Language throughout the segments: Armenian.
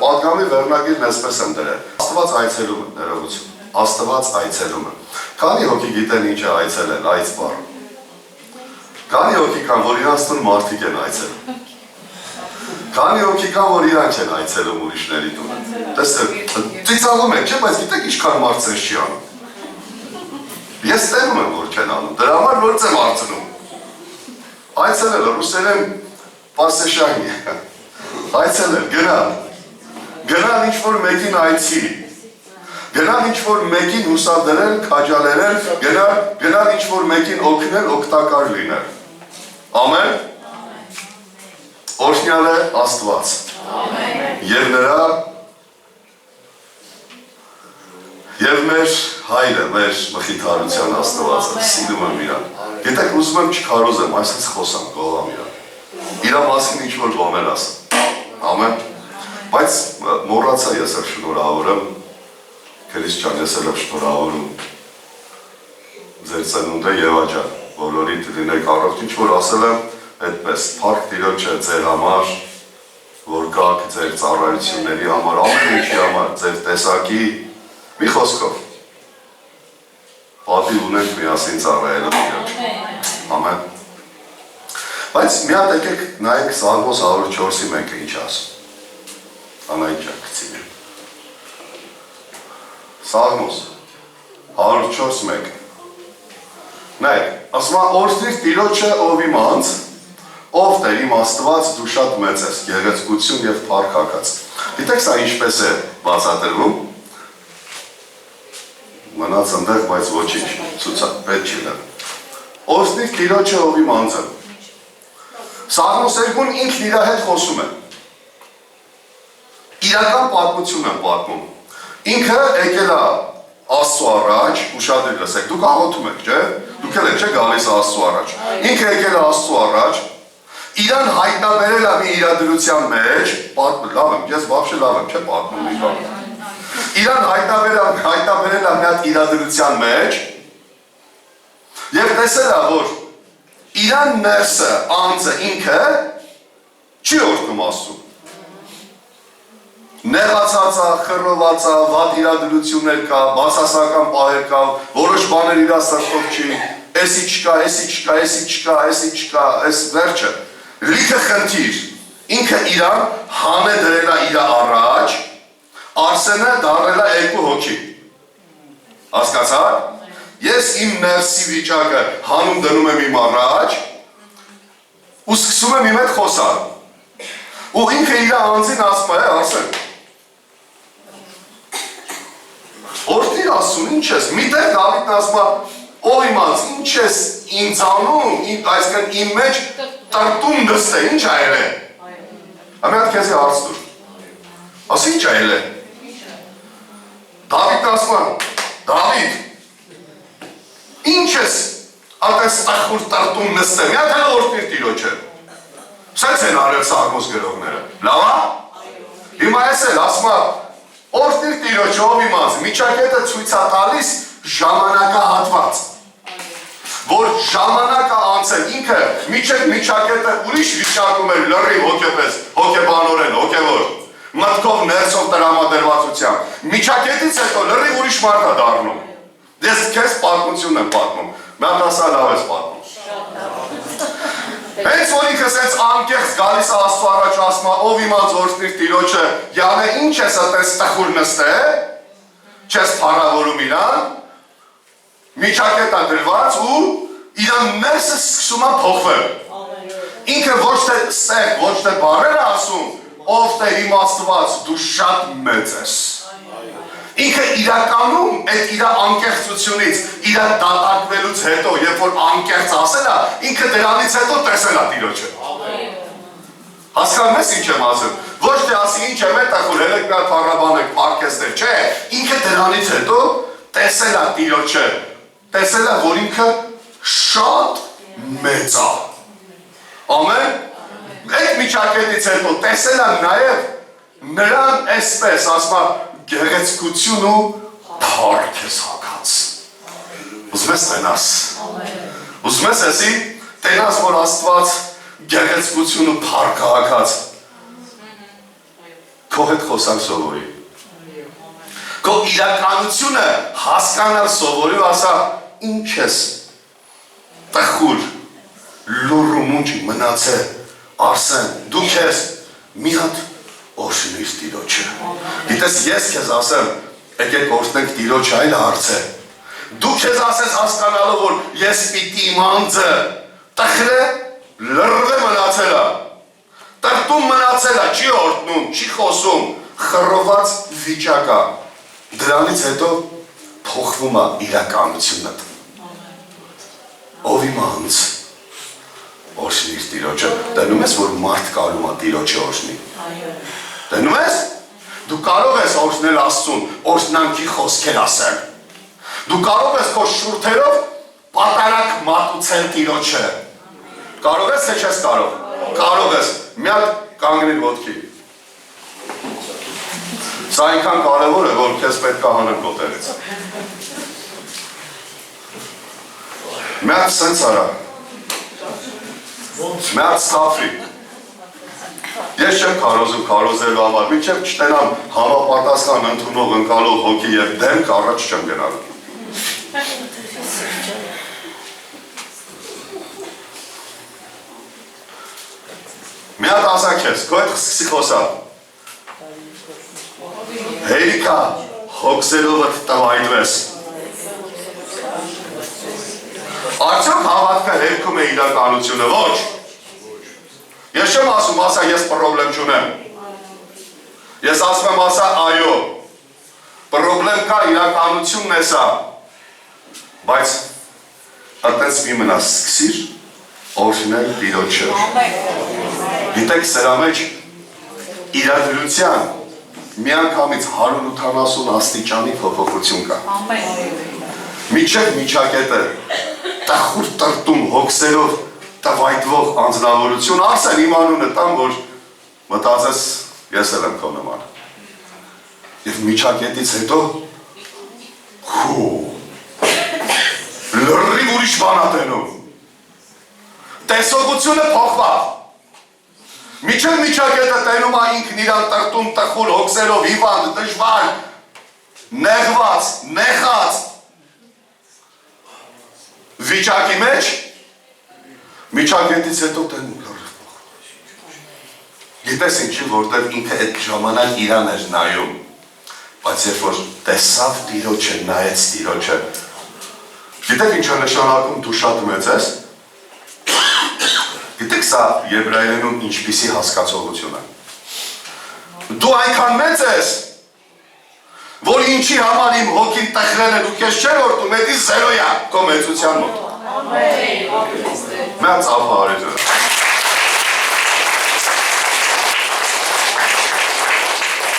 Պատգամի վերնագիրն այսպես եմ դրել. Աստված այցելում է, ներողություն, Աստված այցելում է։ Քանի հոգի գիտեն ինչ է այցելել, այց բառը։ Քանի հոգի կան, որ իրանց տուն մարդիկ են այցելում։ Քանի հոգի կան, որ իրանք են այցելում ուրիշների տուն։ Տեսեք, ծիծաղում եք, չէ՞, բայց գիտեք ինչքան մարդ ցես չի անում։ Ես տենում եմ, որ չեն անում, դրա համար որ եմ հարցնում։ Այցելել, ռուսերեն պասեշանի, այցելել, գնալ ինչ-որ մեկին այցի, գնալ ինչ-որ մեկին հուսադրել, քաջալերել, գնալ ինչ-որ մեկին օգնել, օգտակար լինել։ Ամեն։ Օրհնյալ է Աստված։ Եվ նրա Եվ մեր հայրը, մեր մխիթարության Աստվածը, սիրում եմ իրան։ Գիտեք, ուզում եմ չքարոզեմ, այսպես խոսամ, գողամ իրան։ Իրա մասին ինչ-որ բաներ ասեմ։ Ամեն։ Բայց մոռացա ես էլ շնորհավորեմ, քրիստիան ես էլ շնորհավորում ձեր ծնունդը Եվա ջան, բոլորիդ լինեք առողջ, ինչ-որ ասել եմ, այդպես, փառք Տիրոջը ձեր համար, որ գաք ձեր ծառայությունների համար, ամեն ինչի համար, ձեր տեսակի, մի խոսքով, պատիվ ունենք միասին ծառայելու Տիրոջ, ամեն։ Բայց մի հատ եկեք նայեք Սաղմոս 104-ի մեկը ինչ ասում, անային ջան գցին եմ։ Սաղմոս 104-1 նայեք, ասում է օրհնիր Տիրոջը ով իմ անձ, ով Տեր իմ Աստված դու շատ մեծ ես, գեղեցկություն և փառք հագած։ Գիտեք սա ինչպես է բացատրվում։ Մնաց ընդեղ, բայց ոչինչ, ցուցա, պետք չի լավ։ Օրհնիր Տիրոջը ով իմ անձը։ Սաղմոս 2-ն ինքն իր հետ խոսում է։ Իրական պատմություն եմ պատմում։ Ինքը եկել է Աստծո առաջ, ուշադրիր լսեք, դուք աղոթում եք, չէ՞։ Դուք էլ եք չէ գալիս Աստծո առաջ։ Ինքը եկել է Աստծո առաջ, իրան հայտնաբերել է մի իրադրության մեջ, լավ եմ, ես բավշե լավ եմ, չէ՞ պատմում մի բան։ Իրան հայտնաբերել է մի հատ իրադրության մեջ եւ տեսել է, որ իրան ներսը, անձը, ինքը չի օրհնում Աստծուն։ Նեղացած է, խռոված է, վատ իրադրություններ կա, բացասական պահեր կա, որոշ բաներ իր սրտով չի, էսի չկա, էսի չկա, էսի չկա, էսի չկա, էս վերջը։ Լիքը խնդիր, ինքը իրան հան է դրել է իր առաջ, Արսենը դարել է երկու հոգի։ Հասկացա՞ք։ Ես իմ ներսի վիճակը հանում դնում եմ իմ առաջ, ու սկսում եմ իմ հետ խոսալ։ Ու ինքը իր անձին ասում է, Արսեն, օրհնիր Աստծուն, ինչ ես, միտեղ Դավիթն ասում է, ով իմ անձ, ինչ ես ինձ անում, այսինքն իմ մեջ տրտում դստե, ինչ այլ է։ Ամեն հատ քեզի հարց տուր։ Ասի ինչ այլ է։ Դավիթն ասում է, Դավիթ, ինչ ես այդպես տխուր տրտում նստե, մի հատ էլ օրհնիր Տիրոջը։ Սենց են արել Սաղմոս գրողները։ Լավ է։ Հիմա ես էլ ասում է, օրհնիր Տիրոջը ով իմ անձ, միջակետը ցույց է տալիս ժամանակահատված, որ ժամանակը անցել, ինքը միջակետը ուրիշ վիճակում էր լրիվ հոգեպես, հոգեբանորեն, հոգևոր, մտքով ներսով տրամադրվածությամբ, միջակետից հետո լրիվ ուրիշ մարդ է դառնում։ Ես քեզ պատմություն եմ պատմում, մի հատ ասա լավ ես պատմում։ Հենց որ ինքը սենց անկեղծ գալիս է Աստծո առաջ ասում է, ով իմ անձ օրհնիր Տիրոջը, յանը ինչ ես այդպես տխուր նստե, չես փառավորում իրան, միջակետ է դրված ու իրան ներսը սկսում է փոխվել։ Ինքը ոչ թե ստեղ, ոչ թե բառեր է ասում, ով Տեր իմ Աստված, դու շատ մեծ ես։ Ինքը իրականում այդ իր անկեղծությունից, իր դատարկվելուց հետո, երբ որ անկեղծ ասել է, ինքը դրանից հետո տեսել է Տիրոջը։ Հասկանում ես ինչ եմ ասում։ Ոչ թե ասի ինչ եմ տխուր, ելեք նա փառաբանեք, փառքեստներ, չէ, ինքը դրանից հետո տեսել է Տիրոջը, տեսել է, որ ինքը շատ մեծ է։ Ամեն։ Այդ միջակետից հետո տեսել է նաև նրան այսպես, ասում է, գեղեցկություն ու փառք ես հագած։ ուզում ես տենաս։ Ուզում ես էսի տենաս, որ Աստված գեղեցկություն ու փառք հագած քո հետ խոսալ սովորի։ Քո իրականությունը հասկանալ սովորի ու ասա ինչ ես տխուր լուրումունջ մնացե Արսեն դու քեզ մի հատ օրհնիր Տիրոջը։ Գիտես ես քեզ ասեմ եկեք օրհնենք Տիրոջը այլ հարց է։ Դու քեզ ասես հասկանալով որ ես պիտի իմ անձը տխրե լրվե մնացելա։ Տրտում մնացելա, չի օրհնում, չի խոսում, խռոված վիճակա։ Դրանից հետո փոխվում է իրականությունը։ Ով իմ անձ օրհնիր Տիրոջը։ Տենում ես որ մարդ կարում է Տիրոջը օրհնի։ Տենում ես դու կարող ես օրհնել Աստծուն, օրհնանքի խոսքեր ասել։ Դու կարող ես քո շուրթերով պատարակ մատուցել Տիրոջը։ Կարող ես թե չես կարող։ Կարող ես մի հատ կանգնիր ոտքի։ Սա այնքան կարևոր է, որ քեզ պետք է հանեմ քո տեղից։ Մի հատ սենց արա։ Մի հատ ստափվի։ Ես չեմ քարոզելու համար, մինչև չտենամ համապատասխան ընդունող ընկալող հոգի և դեմք առաջ չեմ գնալու։ Մի հատ ասա քեզ, քո հետ սկսի խոսալ։ Հերիքա հոգսերովդ տվայնվես։ Արդյոք հավատքը հերքում է իրականությունը, ոչ։ Ես չեմ ասում, ասա ես պրոբլեմ չունեմ։ Ես ասում եմ, ասա այո, պրոբլեմ կա, իրականությունն է սա։ Բայց այդպես մի մնաս, սկսիր օրհնել Տիրոջը։ Գիտեք, սրա մեջ իրադրության միանգամից 180 աստիճանի փոփոխություն կա։ Միջև միջակետը տխուր տրտում հոգսերով տվայտվող անձնավորություն, Արսեն իմ անունը տամ, որ մտածես ես էլ եմ քո նման։ Եվ միջակետից հետո լրիվ ուրիշ բան ա տենում։ Տեսողությունը փոխված։ Միջև միջակետը տենում է ինքն իրան տրտում տխուր հոգսերով, հիվանդ, դժվար, նեղված, նեղած վիճակի մեջ, միջակետից հետո տենում լրիվ փոխված։ Գիտես ինչի, որտև ինքը այդ ժամանակ իրան էր նայում, բայց երբ որ տեսավ Տիրոջը, նայեց Տիրոջը, գիտեք ինչ է նշանակում դու շատ մեծ ես։ Գիտեք սա եբրայերենում ինչպիսի հասկացողություն է։ Դու այնքան մեծ ես, որ ինչի համար իմ հոգին տխրել են ու քեզ չէր օրհնում, էդի զերոյա քո մեծության մոտ։ Մեծ ափարեջը։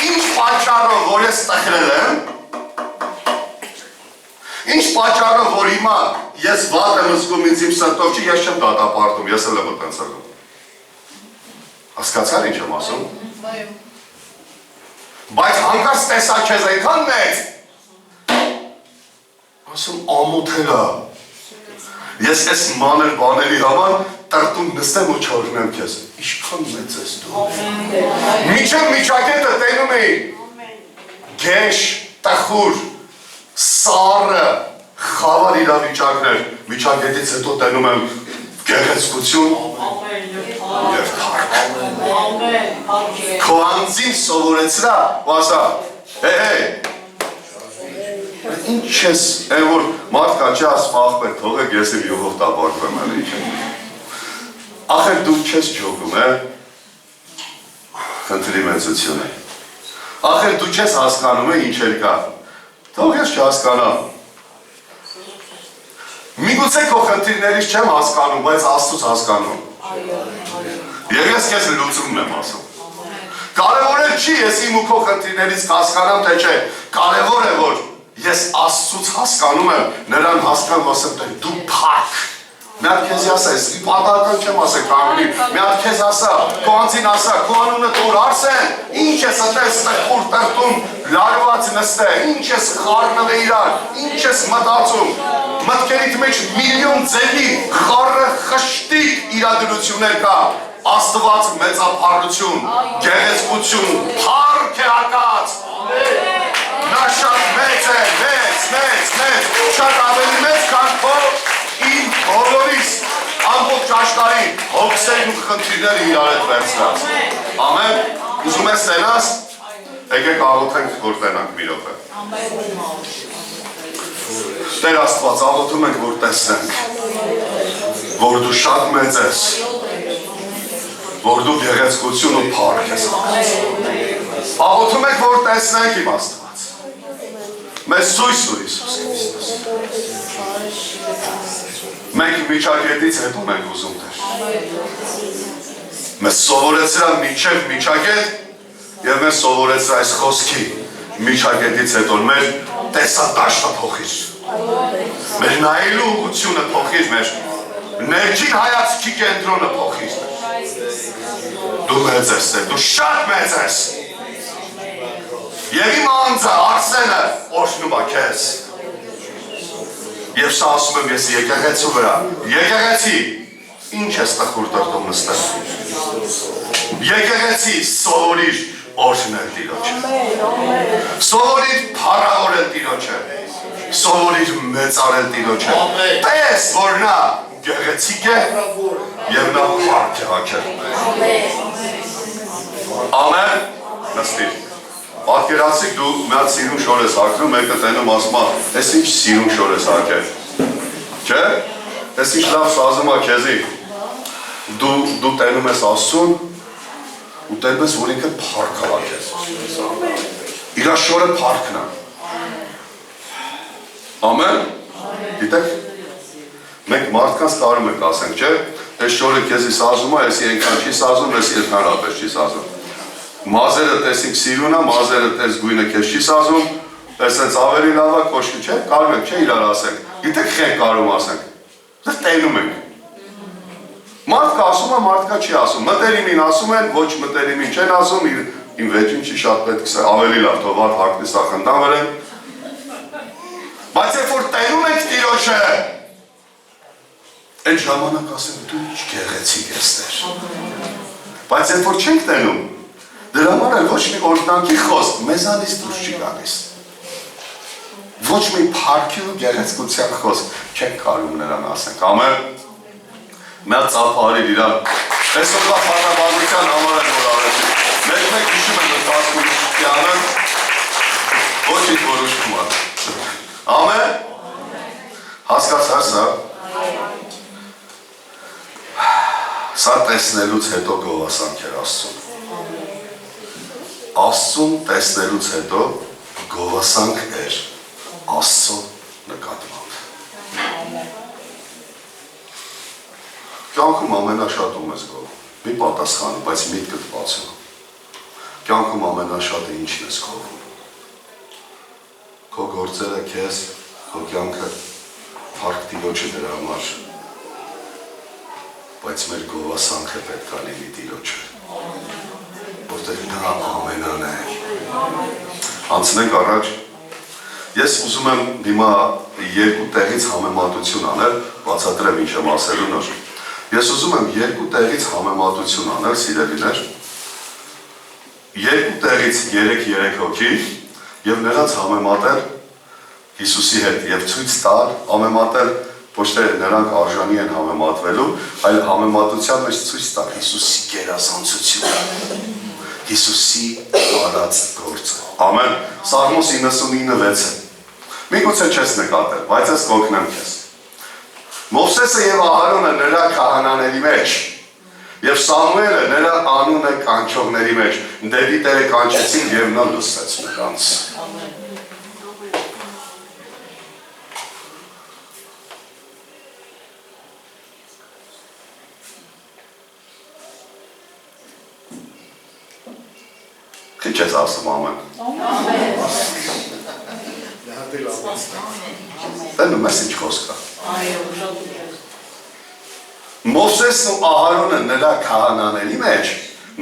Ինչ պատճառով, որ ես տխրել եմ, ինչ պատճառով, որ հիմա ես վատ եմ զգում ինձ իմ սրտով չի, ես չեմ դատապարտում, ես էլ եմ այդպես ալում։ Հասկացար ինչ եմ ասում։ Բայց հանկարծ տեսա քեզ այնքան մեծ։ Ասում ամոթել է։ Ես այս մանր բաների համար տրտում նստեմ ու չօրհնեմ քեզ։ Ինչքան մեծ ես դու։ Միջև միջակետը տենում էի։ Գեշ, տխուր, սառը, խավար իրավիճակներ, միջակետից հետո տենում եմ գեղեցկություն և փառք։ Քո անձին սովորեցրա ու ասա, ինչ ես, են որ մարդ կա չի ասպաղ պետ թողեք ես իմ յուղով տապարկվեմ էլ ինչ եմ։ Ախր դու չես ջոգում, խնդրի մեծություն է։ Ախր դու չես հասկանում է ինչ էր կա։ Թող ես չհասկանամ։ Միգուցե քո խնդիրներից չեմ հասկանում, բայց Աստծուց հասկանում։ Եվ ես քեզ լուծումն եմ ասում։ Կարևորը չի ես իմ ու քո խնդիրներից հասկանամ, թե չէ։ Կարևոր է որ ես Աստծուց հասկանում եմ, նրան հասկանում ասեմ, թե դու փառք Մի հատ քեզ ասա, ես պատահական չեմ ասել կանգնի, մի հատ քեզ ասա, քո անձին ասա, քո անունը տուր, Արսեն, ինչ ես այդպես խուր տրտում, լարված նստե, ինչ ես խառնվել իրար, ինչ ես մտածում, մտքերիդ մեջ միլիոն ձևի խառը խշտիկ իրադրություններ կա, Աստված մեծափառություն, գեղեցկություն, փառք է հակած, նա շատ մեծ է, մեծ, շատ ավելի մեծ, քան քո իմ բոլորիս ամբողջ աշխարհի հոգսերն ու խնդիրները իրար հետ վերցրած։ Ամեն, ուզում ես տենաս, եկեք աղոթենք, որ տենանք մի րոպե։ Տեր Աստված, աղոթում ենք, որ տեսնենք, որ դու շատ մեծ ես, որ դու գեղեցկություն ու փառք ես։ Աղոթում ենք, որ տեսնենք իմ Աստված։ Մեզ ցույց տուր Հիսուս Քրիստոս։ Մենք միջակետից հետո մենք ուզում Տեր։ Մեզ սովորեցրա միջև միջակետ եւ մեզ սովորեցրա այս խոսքի միջակետից հետո մեր տեսադաշտը փոխիր։ Մեր նայելու ուղղությունը փոխիր, մեր ներքին հայացքի կենտրոնը փոխիր։ Դու մեծ ես, դու շատ մեծ ես։ Եվ իմ անձը, Արսենը, օշնում է քեզ։ Եվ սա ասում եմ ես եկեղեցու վրա, եկեղեցի, ինչ ես տխուր տրտում նստել։ Եկեղեցի, սովորիր օժնել Տիրոջը։ Սովորիր փառավորել Տիրոջը։ Սովորիր մեծարել Տիրոջը։ Տես, որ նա գեղեցիկ է եւ նա փառք է հագել։ Ամեն, նստիր։ Պատկերացիք դու մի հատ սիրուն շոր ես հագնում, մեկը տենում ասում է, ես ինչ սիրուն շոր ես հագել։ Չէ՞։ Ես ինչ լավ սազում է քեզի։ Դու տենում ես Աստծուն ու տենում ես, որ ինքը փառք է հագել։ Իր շորը փառքն է։ Ամեն։ Գիտեք, մենք մարդկանց կարում ենք ասենք, չէ՞։ Այս շորը քեզի սազում է, եսի այնքան չի սազում, եսի ընդհանրապես չի սազում։ Մազերը տեսինք սիրուն է, մազերը տես գույնը քեզ չի սազում, տեսենց ավելի լավ է, կոշկի չէ, կարում ենք, չէ իրար ասենք, գիտեք խենք կարում ասենք, դες տենում ենք։ Մարդկա ասում է, մարդկա չի ասում, մտերիմին ասում են, ոչ մտերիմին չեն ասում, իմ վեճին չի շատ պետք է ավելի լավ, թող վատ հակնի սախնդան վրեն։ Բայց երբ որ տենում ենք Տիրոջը, այն ժամանակ ասեմ, դու ինչ գեղեցիկ ես Տեր։ Բայց երբ որ չենք տենում, դրա համար էլ ոչ մի օրհնանքի խոսք մեզանից դուրս չի գալիս։ Ոչ մի փառքի ու գեղեցկության խոսք չենք կարում նրան ասենք։ Ամեն։ Մի հատ ծափարիր իրան։ Այսօրվա բանաբանության համար են որ արեցի։ Մեկ հիշում են Վասկուլյանը, ոչինչ որոշում է։ Ամեն։ Հասկացա սա։ Սա տեսնելուց հետո գովասանք էր Աստծուն։ Աստծուն տեսնելուց հետո գովասանք էր Աստծո նկատմամբ։ Կյանքում ամենաշատում ես գովում, մի պատասխանի, բայց միտքդ բացում։ Կյանքում ամենաշատը ինչն ես գովում։ Քո գործերը քեզ, քո կյանքը փառք Տիրոջը դրա համար, բայց մեր գովասանքը պետք է լինի Տիրոջը։ Որտեղ նա ամենան է։ Անցնենք առաջ։ Ես ուզում եմ հիմա երկու տեղից համեմատություն անել, բացատրեմ ինչ եմ ասելու նոր։ Ես ուզում եմ երկու տեղից համեմատություն անել, սիրելիներ։ Երկու տեղից 3 հոգի եւ նրանց համեմատել Հիսուսի հետ եւ ցույց տալ, համեմատել ոչ թե նրանք արժանի են համեմատվելու, այլ համեմատության մեջ ցույց տալ Հիսուսի գերազանցությունը։ Հիսուսի արած գործը։ Ամեն։ Սաղմոս 99:6 է։ Միգուցե չես նկատել, բայց ես կօգնեմ քեզ։ Մովսեսը եւ Ահարոնը նրա քահանաների մեջ եւ Սամուելը նրա անունը կանչողների մեջ դեպի Տերը կանչեցին եւ նա լսեց նրանց։ Քիչ ես ասում ամեն։ Տենում ես ինչ խոսք կա։ Մովսեսն ու Ահարոնը նրա քահանաների մեջ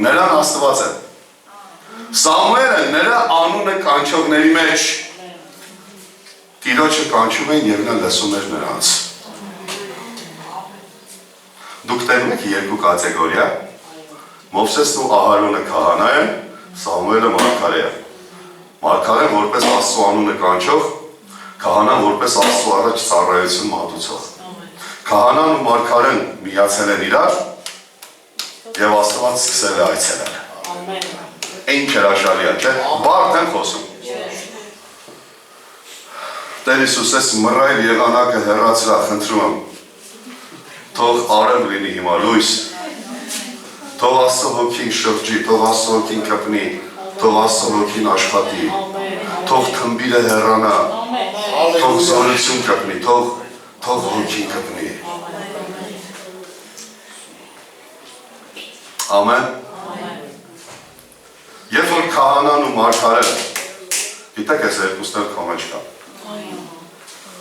նրան Աստված է։ Սամուելը նրա անունը կանչողների մեջ Տիրոջը կանչում են եւ նա լսում էր նրանց։ Դուք տենում եք երկու կատեգորիա։ Մովսեսն ու Ահարոնը քահանա են, Սամուելը մարգարե է։ Մարգարեն որպես Աստծո անունը կանչող, քահանան որպես Աստծո առաջ ծառայություն մատուցող։ Քահանան ու մարգարեն միացել են իրար եւ Աստված սկսել է այցելել։ Ամեն։ Ինչ հրաշալի է, չէ՞։ Բարդ են խոսում։ Տեր Հիսուսես մռայլ եղանակը հեռացրա, խնդրում եմ։ Թող արև լինի հիմա լույս։ Թող Աստծո հոգին շրջի, թող Աստծո հոգին կպնի, թող Աստծո հոգին աշխատի, թող թմբիրը հեռանա, թող զորություն կպնի, թող հոգին կպնի։ Ամեն։ Երբ որ քահանան ու մարգարեն, գիտեք ես երկուսներ քո մեջ կա։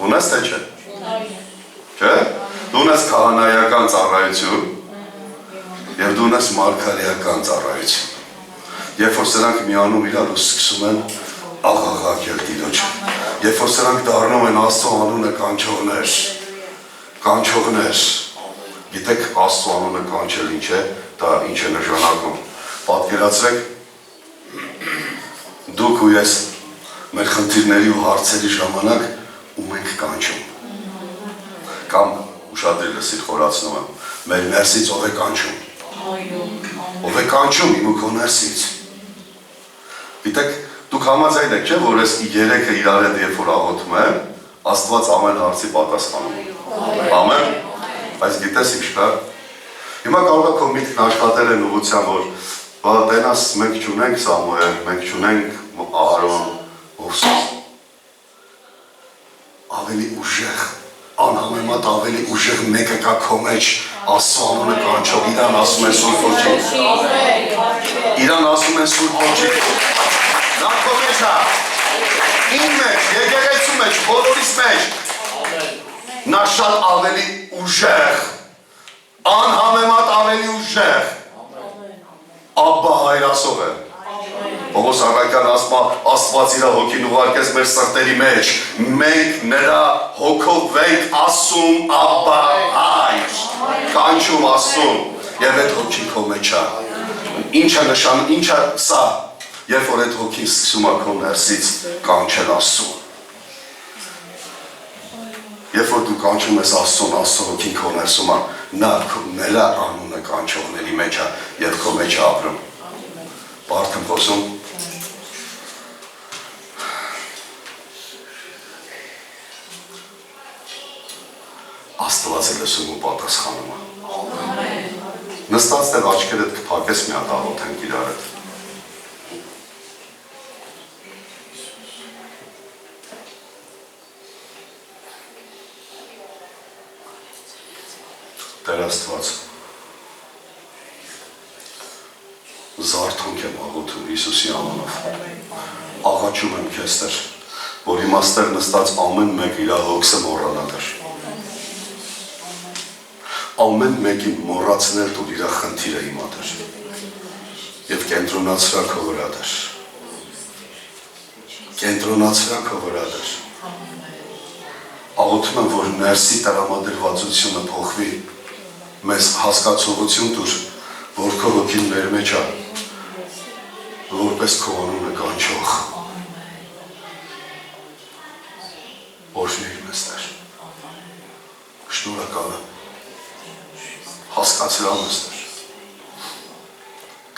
Ունես թե չէ։ Չէ՞։ Դու ունես քահանայական ծառայություն եւ դու ունես մարգարեական ծառայություն։ Երբ որ սրանք միանում իրար ու սկսում են աղաղակել Տիրոջը, երբ որ սրանք դառնում են Աստծո անունը կանչողներ, գիտեք Աստծո անունը կանչել ինչ է, դա ինչ է նշանակում։ Պատկերացրեք, դուք ու ես մեր խնդիրների ու հարցերի ժամանակ ու մենք կանչում։ Կամ ուշադրի լսիր խորացնում եմ, մեր ներսից ով է կանչում։ Ով է կանչում իմ ու քո ներսից։ Գիտեք, դուք համաձայն եք, չէ՞, որ ես երեքը իրար հետ երբ որ աղոթում եմ, Աստված ամեն հարցի պատասխանում է։ Ամեն։ Բայց գիտես ինչ կա։ Հիմա կարող է քո միտքն աշխատել են ուղղությամբ, որ տենաս մենք չունենք Սամուել, մենք չունենք Ահարոն, Մովսես։ Ավելի ուժեղ, անհամեմատ ավելի ուժեղ մեկը կա քո մեջ, Աստծո անունը կանչող, իրան ասում են Սուրբ Հոգին։ Իրան ասում են Սուրբ Հոգին։ Նա քո մեջ է։ Իմ մեջ, եկեղեցու մեջ, բոլորիս մեջ։ Նա շատ ավելի ուժեղ, անհամեմատ ավելի ուժեղ։ Աբբա հայրասով է։ Պողոս առաքյալն ասում է, Աստված իր հոգին ուղարկեց մեր սրտերի մեջ, մենք նրա հոգով ենք ասում Աբբա հայր, կանչում ասում, եւ այդ հոգին քո մեջ է։ Ինչ է սա, երբ որ այդ հոգին սկսում է քո ներսից կանչել Աստծուն։ Երբ որ դու կանչում ես Աստծուն, Աստծո հոգին քո ներսում է, նա նրա անունը կանչողների մեջ է եւ քո մեջ է ապրում։ Բարդ եմ խոսում։ Աստված է լսում ու պատասխանում է։ Նստած դեռ աչքերդ կփակես մի հատ աղոթենք իրար հետ։ Տեր Աստված, զարթոնք եմ աղոթում Հիսուսի անունով, աղաչում եմ քեզ Տեր, որ իմաստեր նստած ամեն մեկ իր հոգսը մոռանա Տեր, ամեն մեկին մոռացնել դու իր խնդիրը հիմա Տեր, եւ կենտրոնացրա քո վրա Տեր, կենտրոնացրա քո վրա Տեր, աղոթում եմ, որ ներսի տրամադրվածությունը փոխվի, մեզ հասկացողություն տուր, որ քո հոգին մեր մեջ է, որպես քո անունը կանչող։ Օրհնիր մեզ Տեր։ Շնորհակալ եմ։ Հասկացրա մեզ Տեր։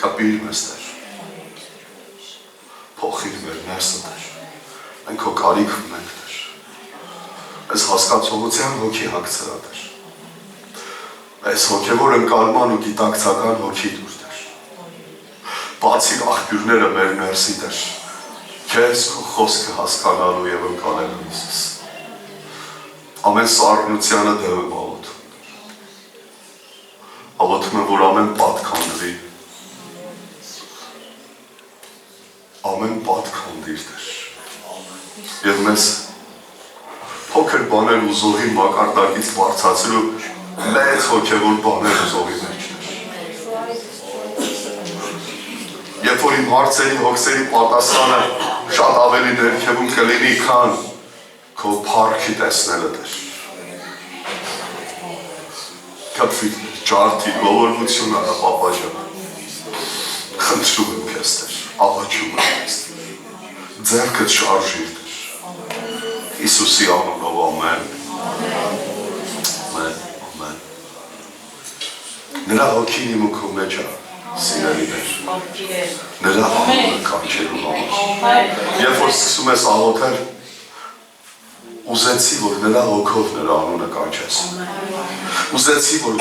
Կապիր մեզ Տեր։ Փոխիր մեր ներսը Տեր։ Մենք քո կարիք ունենք Տեր։ Այս հասկացողության հոգի հագցրա Տեր։ Այս հոգևոր ընկալման ու գիտակցական հոգի դուր Տեր։ Բացիր աղբյուրները մեր ներսի Տեր, քեզ քո խոսքը հասկանալու եւ ընկալելու Հիսուս։ Ամեն սառնությանը դեմ եմ աղոթում։ Աղոթում եմ, որ ամեն պատ քանդվի։ Ամեն պատ քանդիր Տեր։ Եվ մեզ փոքր բաներ ու զոհի մակարդակից բարձրացրու մեծ հոգևոր բաներ ուզողի մեջ էր։ Երբ որ իմ հարցերի, հոգսերի պատասխանը շատ ավելի ներքևում կլինի, քան քո փառքի տեսնելը դեր։ Կապվի ջարդի ողորմությունը ապապաջանը։ Խնդրում եմ քեզ դեր, աղաչում եմ քեզ դեր։ Ձեռքդ շարժիր դեր։ Հիսուսի անունով ամեն։ Ամեն, ամեն։ Նրա հոգին իմ ու քո մեջ է, սիրելիներ։ Նրա անունը կանչելու համար։ Երբ որ սկսում ես աղոթել, ուզեցի, որ նրա հոգով նրա անունը կանչես։ Ուզեցի, որ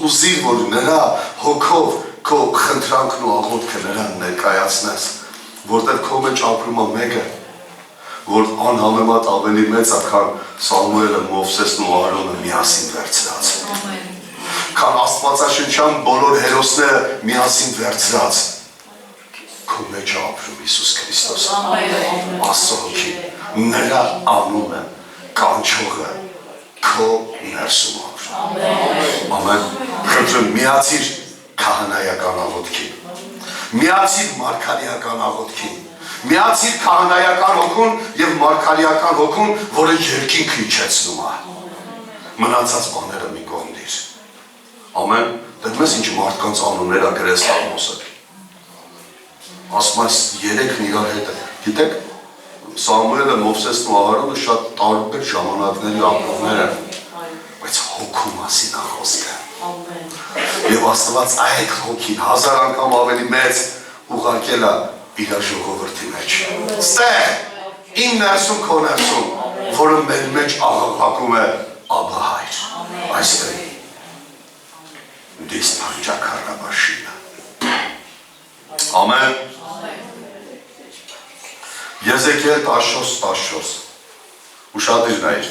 ուզիր, որ նրա հոգով քո խնդրանքն ու աղոթքը նրան ներկայացնես, որտեղ քո մեջ ապրում է մեկը, որ անհամեմատ ավելի մեծ է, քան Սամուելը, Մովսեսն ու Արոնը միասին վերցրած։ Քան Աստվածաշնչյան բոլոր հերոսները միասին վերցրած։ Քո մեջ ապրում Հիսուս Քրիստոսը, Աստծո հոգին, նրա անունը կանչողը քո ներսում ապրում։ Ամեն։ Խնդրում միացիր քահանայական աղոթքին, միացիր մարգարեական աղոթքին, միացիր քահանայական հոգուն եւ մարգարեական հոգուն, որը երկինքը իջեցնում է։ Մնացած բաները մի կողմ դիր։ Ամեն։ Դեռ ինչ մարդկանց անուններ ա գրես Սաղմոսը։ Ասում ես երեքն իրար հետ է։ Գիտեք, Սամուելը, Մովսեսն ու Ահարոնը շատ տարբեր ժամանակների ապրողներ են, բայց հոգու մասին է խոսքը։ Եվ Աստված այդ հոգին 1000 անգամ ավելի մեծ ուղարկել է իր ժողովրդի մեջ։ Ստեղ, իմ ներսում, քո ներսում, որը մեր մեջ աղաղակում է Աբա Հայր, այստեղ։ Դիս փանջակառաբաշինը։ Ամեն։ Եզեկիել 14:14 ուշադիր նայիր։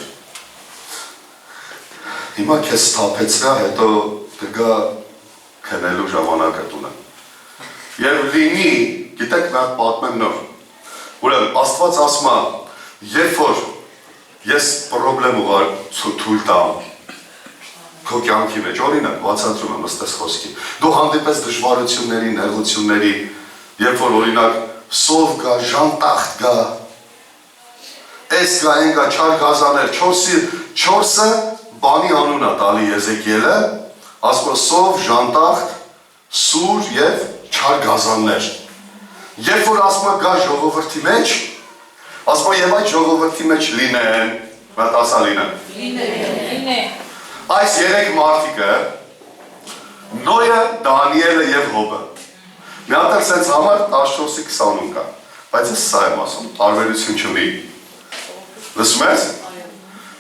Հիմա քեզ սթափեցրա, հետո կգա քնելու ժամանակը տունը։ Եվ լինի, գիտեք նա պատմեմ նոր։ Ուրեմն Աստված ասում է, երբ որ ես պրոբլեմ թույլ տամ քո կյանքի մեջ, օրինակ, բացատրում եմ ըստ խոսքի։ Դու հանդիպես դժվարությունների, նեղությունների, երբ որ օրինակ սով գա, ժանտախտ գա, էս գա, են գա, չար գազաներ, չորսը բանի անուն է տալի Եզեկիելը, ասում է սով, ժանտախտ, սուր և չար գազաններ։ Երբ որ ասում է գա ժողովրդի մեջ, ասում է և այդ ժողովրդի մեջ լինեն, մատ ասա լինեն։ Այս երեք մարդիկը, Նոյը, Դանիելը և Հոբը։ Մի հատ էլ սենց համար 14:20 կա, բայց ես սա եմ ասում, տարբերություն չունի։ Լսում ես?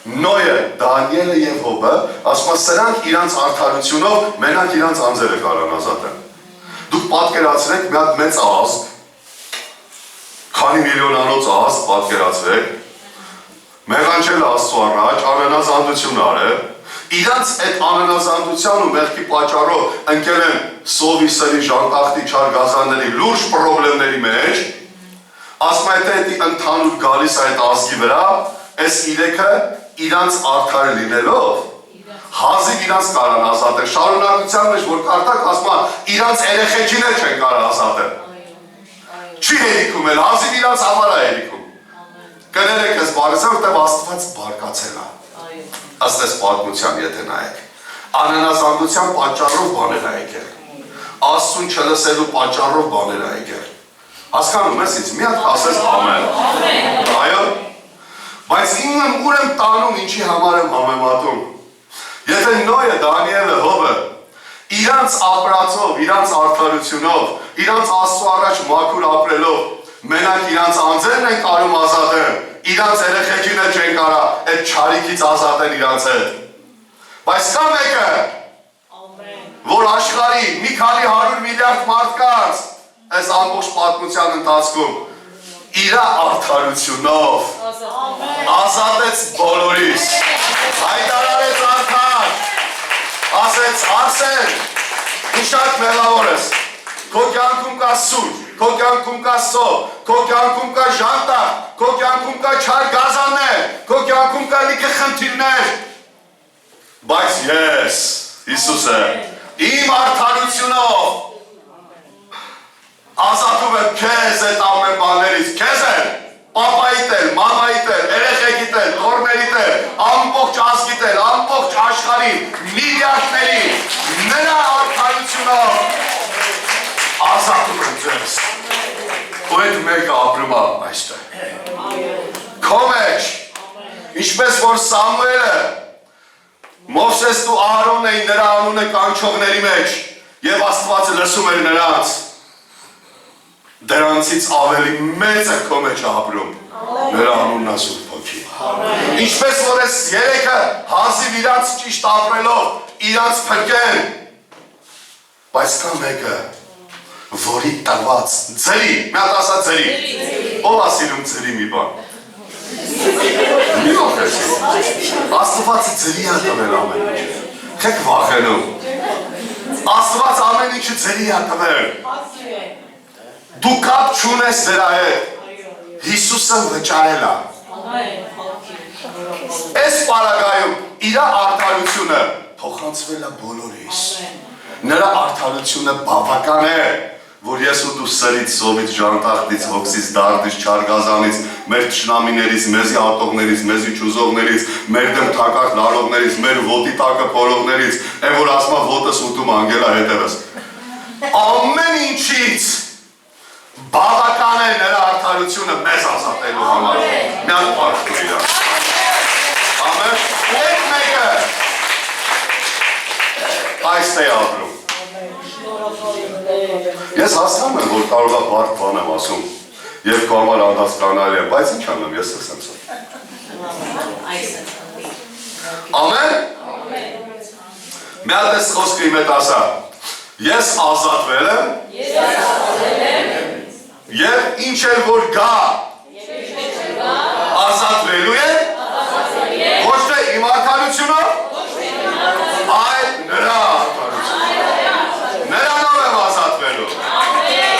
Նոյը, Դանիելը և Հոբը, ասում է սրանք իրանց արդարությունով մենակ իրանց անձերը կարան ազատեն։ Դուք պատկերացրեք մի հատ մեծ ազգ, քանի միլիոնանոց ազգ պատկերացրեք, մեղանչել Աստծո առաջ, անհնազանդություն արել, իրանց այդ անհնազանդության ու մեղքի պատճառով ընկել են սովի, սրի, ժանտախտի, չար գազանների լուրջ պրոբլեմների մեջ, ասում է թե ընդհանուր գալիս այդ ազգի վրա, այս իրեքը իրանց արդար լինելով, հազիվ իրանց կարան ազատել, շարունակության մեջ որ կարդակ ասում է իրանց երեխեքին էլ չեն կարող ազատել։ Չի հերիքում էլ, հազիվ իրանց համար է հերիքում։ Կներեք ես բարեսը, որտեղ Աստված բարկացել է։ Ըստ այս պատմության եթե նայեք, անհնազանդության պատճառով բաներ է եկել, Աստծուն չլսելու պատճառով բաներ է եկել։ Հասկանում ես ինձ, մի հատ ասես ամեն։ Այո։ Բայց ինքն ուր եմ տանում, ինչի համար եմ համեմատում։ Եթե Նոյը, Դանիելը, Հոբը իրանց ապրածով, իրանց արդարությունով, իրանց Աստծո առաջ մաքուր ապրելով, մենակ իրանց անձերն են կարում ազատեն, իրանց երեխեքին էլ չեն կարա այդ չարիքից ազատեն իրանց հետ։ Բայց կա մեկը, որ աշխարհի մի քանի 100 միլիարդ մարդկանց այս ամբողջ պատմության ընթացքում իր արդարությունով ազատեց բոլորիս, հայտարարեց արդար, ասեց Արսեն, դու շատ մեղավոր ես, քո կյանքում կա սուր, քո կյանքում կա սով, քո կյանքում կա ժանտախտ, քո կյանքում կա չար գազաններ, քո կյանքում կա լիքը խնդիրներ, Բայց ես, Հիսուսը, իմ արդարությունով ազատում եմ քեզ այդ ամեն բաներից, քեզ էլ, պապայիդ էլ, մամայիդ էլ, երեխեքիդ էլ, թորներիդ էլ, ամբողջ ազգիդ էլ, ամբողջ աշխարհի, միլիարդների, նրա արդարությունով ազատում եմ ձեզ։ Ու այդ մեկը ապրում է այստեղ։ Քո մեջ, ինչպես որ Սամուելը, Մովսեսն ու Ահարոնն էին նրա անունը կանչողների մեջ, եւ Աստվածը լսում էր նրանց։ Դրանցից ավելի մեծը քո մեջ ապրում, նրա անունն է Սուրբ Հոգի։ Ինչպես որ այս երեքը հազիվ իրանց ճիշտ ապրելով, իրանց փրկեն, բայց կա մեկը, որի տված ձերի, մի հատ ասա ձերի, ով է սիրում ձերի մի բան։ Մի օգնեցի, Աստվածը ձերի է տվել ամեն ինչ, չեք վախենում, Աստված ամեն ինչը ձերի է տվել, դու կապ չունես դրա հետ, Հիսուսը վճարել է, այս պարագայում իրա արդարությունը փոխանցվել է բոլորիս, նրա արդարությունը բավական է, որ ես ու դու սրից, սովից, ժանտախտից, հոգսից, դարդից, չարգազանից, մեր թշնամիներից, մեզի ատողներից, մեզի չուզողներից, մեր դեմ թակարդ լարողներից, մեր ոտի տակը փորողներից, այն որ ասма ոտս ուտում անգելա հետևս, ամեն ինչից բավական է նրա արդարությունը մեզ ազատելու համար, միան պարշտու իրա, ամեն, այդ մեկը, այստեղ է ապրում, ես հասկանում եմ, որ կարող է բարդ բան եմ ասում և քո համար անդասկանալի եմ, բայց ինչ անեմ, ես ես եմ սա։ Ամեն։ Մի հատ ես խոսքը իմ հետ ասա, ես ազատվել եմ և ինչ էլ որ գա ազատվելու է, ոչ թե իմ արդարությունը, այլ նրա արդարությունը։ Նրանով եմ ազատվելու։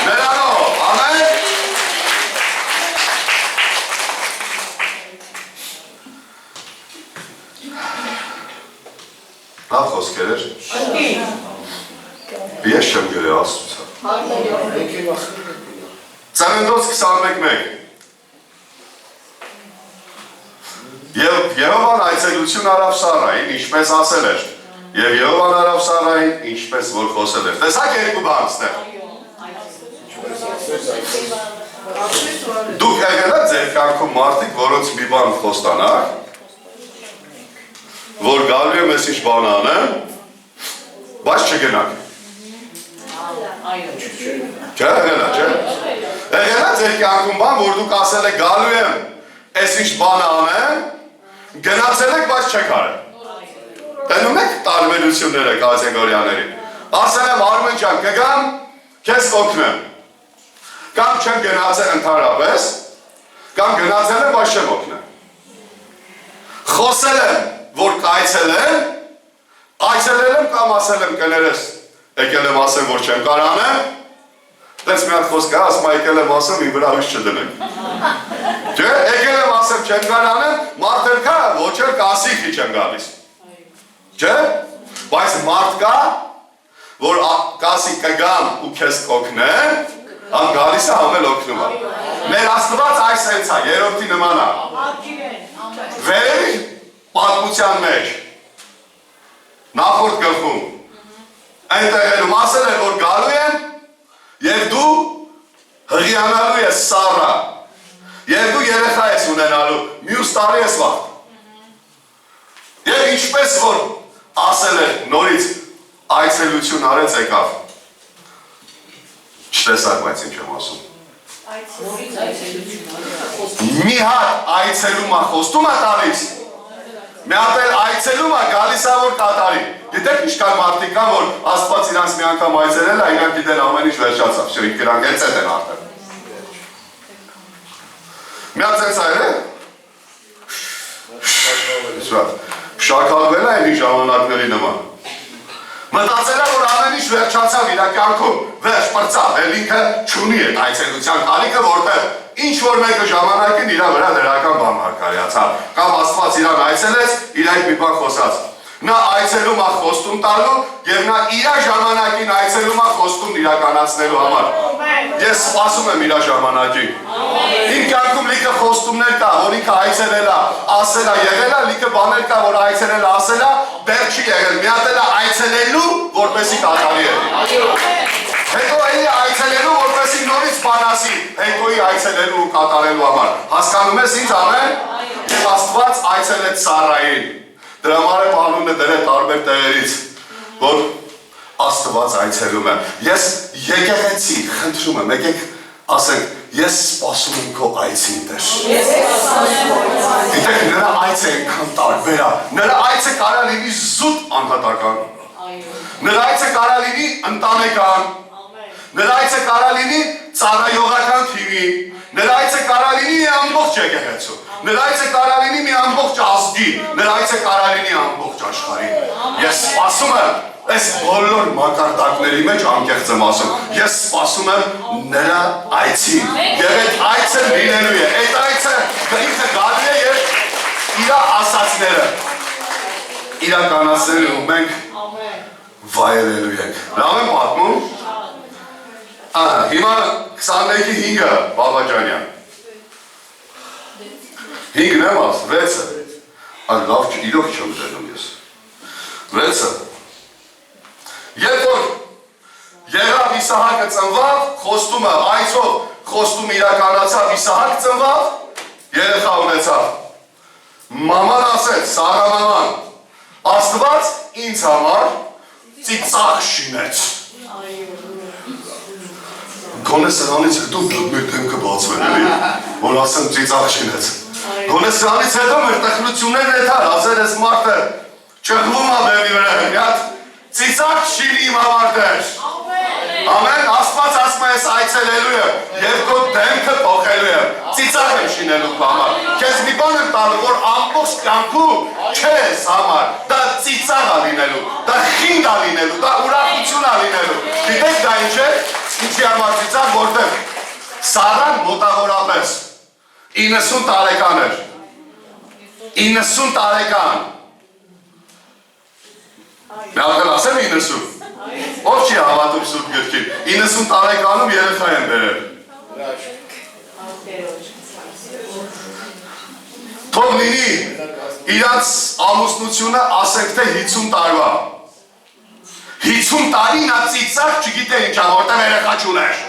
Նրանով, ամեն։ Լավ խոսքեր էր։ Ես չեմ գրել Աստծո։ Ծննդոց 21:1 Եվ Եհովան այցելություն արավ Սարային, ինչպես ասել էր, և Եհովան արավ Սարային, ինչպես որ խոսել էր։ Տեսակ երկու բան ստեղ։ Դուք եղել եք ձեր կյանքում մարդիկ, որոնց մի բան խոստանաք, որ գալու եմ ես ինչ բան անեմ, բայց չգնաք։ Չէ, եղել եք, չէ։ Եղել եք ձեր կյանքում բան, որ դուք ասել եք գալու եմ ես ինչ բան անեմ, գնացել եք, բայց չեք արել։ Տենում եք տարբերությունները կատեգորիաների։ Ասել եմ Արմեն ջան, կգամ, քեզ կօգնեմ։ Կամ չեմ գնացել ընդհանրապես, կամ գնացել եմ, բայց չեմ օգնեմ։ Խոսել եմ, որ կայցելեմ, այցելել եմ կամ ասել եմ կներես, եկել եմ ասեմ, որ չեմ կարող անեմ, տենց մի հատ խոսք է, ասում եկել եմ ասեմ, իմ վրա հույս չդնենք։ Չէ, եկել եմ ասեմ, չեմ կարող անեմ, մարդ էլ կա, ոչ էլ կասիքի չեմ գալիս։ Չէ, բայց մարդ կա, որ կասի կգամ ու քեզ կօգնեմ, համ գալիս է, համ էլ օգնում է։ Մեր Աստված այս հենց է, երրորդի նման է։ Վեր պատմության մեջ, նախորդ գլխում, այնտեղերում ասել է, որ գալու եմ, և դու հղիանալու ես Սառա, և դու երեխա ես ունենալու, մյուս տարի ես վաղ։ Եվ ինչպես որ ասել է նորից այցելություն արեց եկավ, չտեսակ, բայց ինչ եմ ասում։ Մի հատ այցելում է խոստում է տալիս, մի հատ էլ այցելում է գալիս է որ կատարի։ Գիտեք ինչքան մարդիկ կան, որ Աստված իրանց մի անգամ այցելել է, իրանք գիտեն ամեն ինչ վերջացավ, իրանք հենց էտ են արդեն։ Մի հատ ցենց այր է։ Շաքարվել է այն ժամանակների նման։ Մտածել է, որ ամեն ինչ վերջացավ իր կյանքում, վերջ պրծավ, էլ ինքը չունի այդ այցելության կարիքը, որտեղ ինչ որ մեկը ժամանակին իր վրա դրական բան կարիացավ, կամ Աստված իրան այցելեց, իր այդ մի բան խոսած։ Նա այցելում է խոստում տալու եւ նա իր ժամանակին այցելում է խոստում իրականացնելու համար։ Ես սպասում եմ իր ժամանակին։ Իմ կյանքում լիքը խոստումներ կա, որ ինքը այցելել է, ասել է, եղել է, լիքը բաներ կա, որ այցելել է, ասել է, դեռ չի եղել։ Մի հատ էլ այցելելու, որպեսզի կատարի է։ Հետո էլի այցելելու, որպեսզի նորից բան ասի, հետոյի այցելելու ու կատարելու համար։ Հասկանում ես ինձ ամեն։ Եվ Աստված այցելեց Սարային։ Դրա համար է անունը դրել տարբեր տեղերից, որ Աստված այցելում է։ Ես եկեղեցի խնդրում եմ, եկեք ասենք, ես սպասում եմ քո այցին Տեր։ Գիտեք, նրա այցը այնքան տարբեր է։ Նրա այցը կարա լինի զուտ անհատական։ Նրա այցը կարա լինի ընտանեկան։ Նրա այցը կարա լինի ծառայողական թիմի։ Նրա այցը կարա լինի ամբողջ եկեղեցու։ Նրա այցը կարա լինի մի ամբողջ ազգի։ Նրա այցը կարա լինի ամբողջ աշխարհի։ Ես սպասում եմ այս բոլոր մակարդակների մեջ անկեղծ եմ ասում։ Ես սպասում եմ նրա այցին։ Եվ այդ այցը լինելու է։ Այդ այցը ինքը գալու է եւ իր ասածները իրականացնելու ու մենք վայելելու ենք։ Լավ եմ պատմում։ Հիմա 21-ի 5-ը Բաբաջանյան։ 5-ն եմ աս, 6-ը։ Այդ լավ իրոք չեմ դնում ես։ 6-ը։ Երբ որ եղավ Իսահակը ծնվավ, խոստումը այցով խոստում իրականացավ, Իսահակ ծնվավ, երեխա ունեցավ։ Մաման ասեց, Սառա մաման, Աստված ինձ համար ծիծաղ շինեց։ Գոնե սրանից հետո մեր դեմքը բացվել էլի, որ ասեմ ծիծաղ շինեց։ Գոնե սրանից հետո մեր տխրություններն էթար, ասել ես մարդը ճղվում է բեմի վրա, մի հատ ծիծաղ շինի իմ համար Տեր։ Ամեն, Աստված ասում է ես այցելելու եմ եւ քո դեմքը փոխելու եմ։ Ծիծաղ եմ շինելու քո համար։ Քեզ մի բան եմ տալու, որ ամբողջ կյանքում չես համար։ Դա ծիծաղ է լինելու, դա խինդ է լինելու, դա ուրախություն է լինելու։ Գիտեք դա ինչ է։ Ինչի համար ծիծաղ, որտեղ Սառան մոտավորապես 90 տարեկան էր։ 90 տարեկան։ Լավ ասեմ 90։ Ով չի հավատում Սուրբ գրքին։ 90 տարեկանում երեխա են բերել։ Թող լինի իրանց ամուսնությունը ասենք թե 50 տարվա։ 50 տարի նա ծիծաղ չգիտե ինչա, որտեղ երեխա չուներ։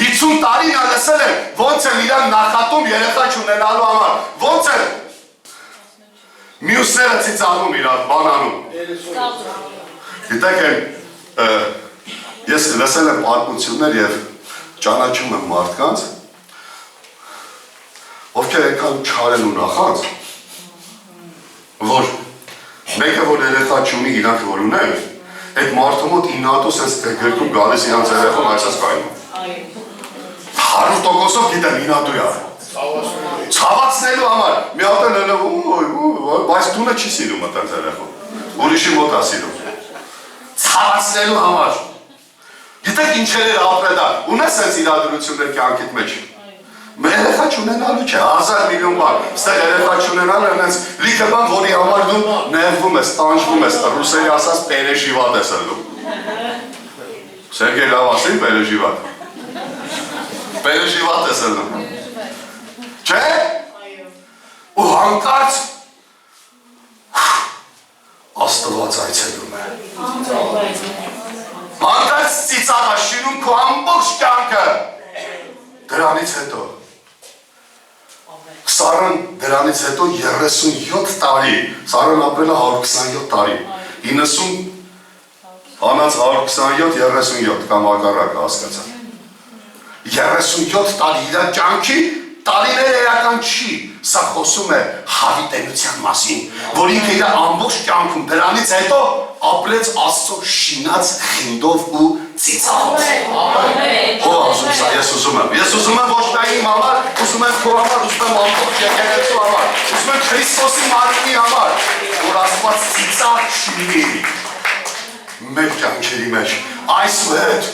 50 տարի նա լսել է ոնց է իրան նախատում երեխա չունենալու համար։ Ոնց է մյուսները ծիծաղում իրան բանանում։ Գիտեք ես լսել եմ պատմություններ եւ ճանաչում եմ մարդկանց, ովքեր եկան չարել ու նախանց, որ մեկը որ երեխա չունի, իրանք որ ունեն, այդ մարդու մոտ 9% sense գրքում գալիս իրանց երեխան այսպես կայնում։ 100%-ով գիտեմ ինատու է։ Ցավացնելու համար, մի հատ էլ բայց դունը չի սիրում այդպես երեխան։ Ուրիշի մոտ է սիրում։ Ցավացնելու համար։ Գիտեք ինչեր էր ապրել դա։ Ունես այս իրադրություններ կյանքիդ մեջ։ Մեր երեխա չունենալու չէ, 1000 միլիոն բան։ Ստեղ երեխա չունենալը այնպես լիքը բան, որի համար դու նեղվում ես, տանջվում ես, ռուսերի ասած պերեժիվատ ես ելնում։ Սերգեյ լավ ասին պերեժիվատ։ Պերեժիվատ ես ելնում։ Չէ՞։ Ու հանկարծ Աստված այցելում է։ Հանկարծ ծիծաղ է շինում քո ամբողջ կյանքը։ Դրանից հետո Սառան դրանից հետո 37 տարի, Սառան ապրել է 127 տարի, 90 հանած 127, 37 կամ հակառակը հասկացա։ 37 տարի իր կյանքի տարիներ էական չի, սա խոսում է հավիտենության մասին, որ ինքը իր ամբողջ կյանքում դրանից հետո ապրեց Աստծո շինած խինդով ու ծիծաղով։ Ո՞վ ասում սա, ես ուզում եմ ոչ միայն իմ համար, ուզում եմ քո համար, ուզում եմ ամբողջ եկեղեցու համար, ուզում եմ Քրիստոսի մարմնի համար, որ Աստված ծիծաղ շինի մեր կյանքերի մեջ, այսուհետ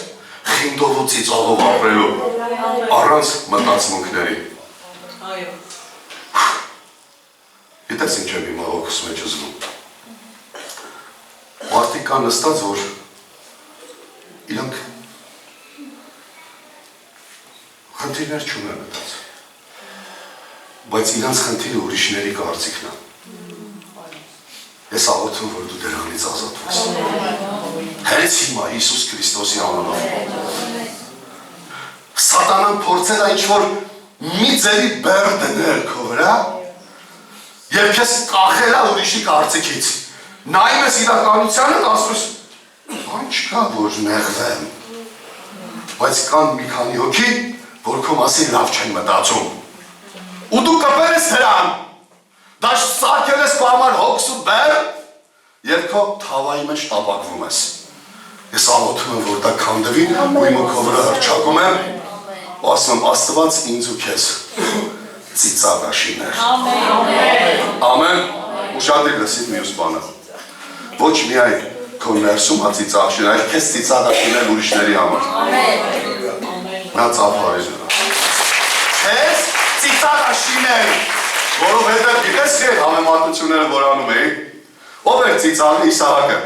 խինդով ու ծիծաղով ապրելու, առանց մտածմունքների։ Գիտես ինչ եմ իմ հոգուս մեջ զգում։ մարդիկ կան նստած, որ իրանք խնդիրներ չունեն այդպես, բայց իրանց խնդիրը ուրիշների կարծիքն է։ Ես աղոթում, որ դու դրանից ազատվես։ Հենց հիմա Հիսուս Քրիստոսի անունով։ Սատանան փորձել է ինչ-որ մի ձևի բեռ դնել քո վրա և քեզ կախել է ուրիշի կարծիքից։ Նայում ես իրականությանը, ասում ես, բան չկա, որ նեղվեմ։ Բայց կան մի քանի հոգի, որ քո մասին լավ չեն մտածում։ Ու դու կպել ես դրան, դա սարքել ես քո համար հոգս ու բեռ և քո թավայի մեջ տապակվում ես։ Ես աղոթում եմ, որ դա քանդվի ու իմ քո վրա հռչակում եմ ու ասում եմ, Աստված ինձ ու քեզ ծիծաղաշիներ։ Ամեն։ Ուշադիր լսիր մյուս բանը։ Ոչ միայն քո ներսում է ծիծաղաշիներ, այլ քեզ ծիծաղաշիներ ուրիշների համար։ Նա ծափարի նրա։ Քեզ ծիծաղաշիներ, որովհետև գիտես երբ համեմատությունները որ անում էի, ով էր ծիծաղը Իսահակը։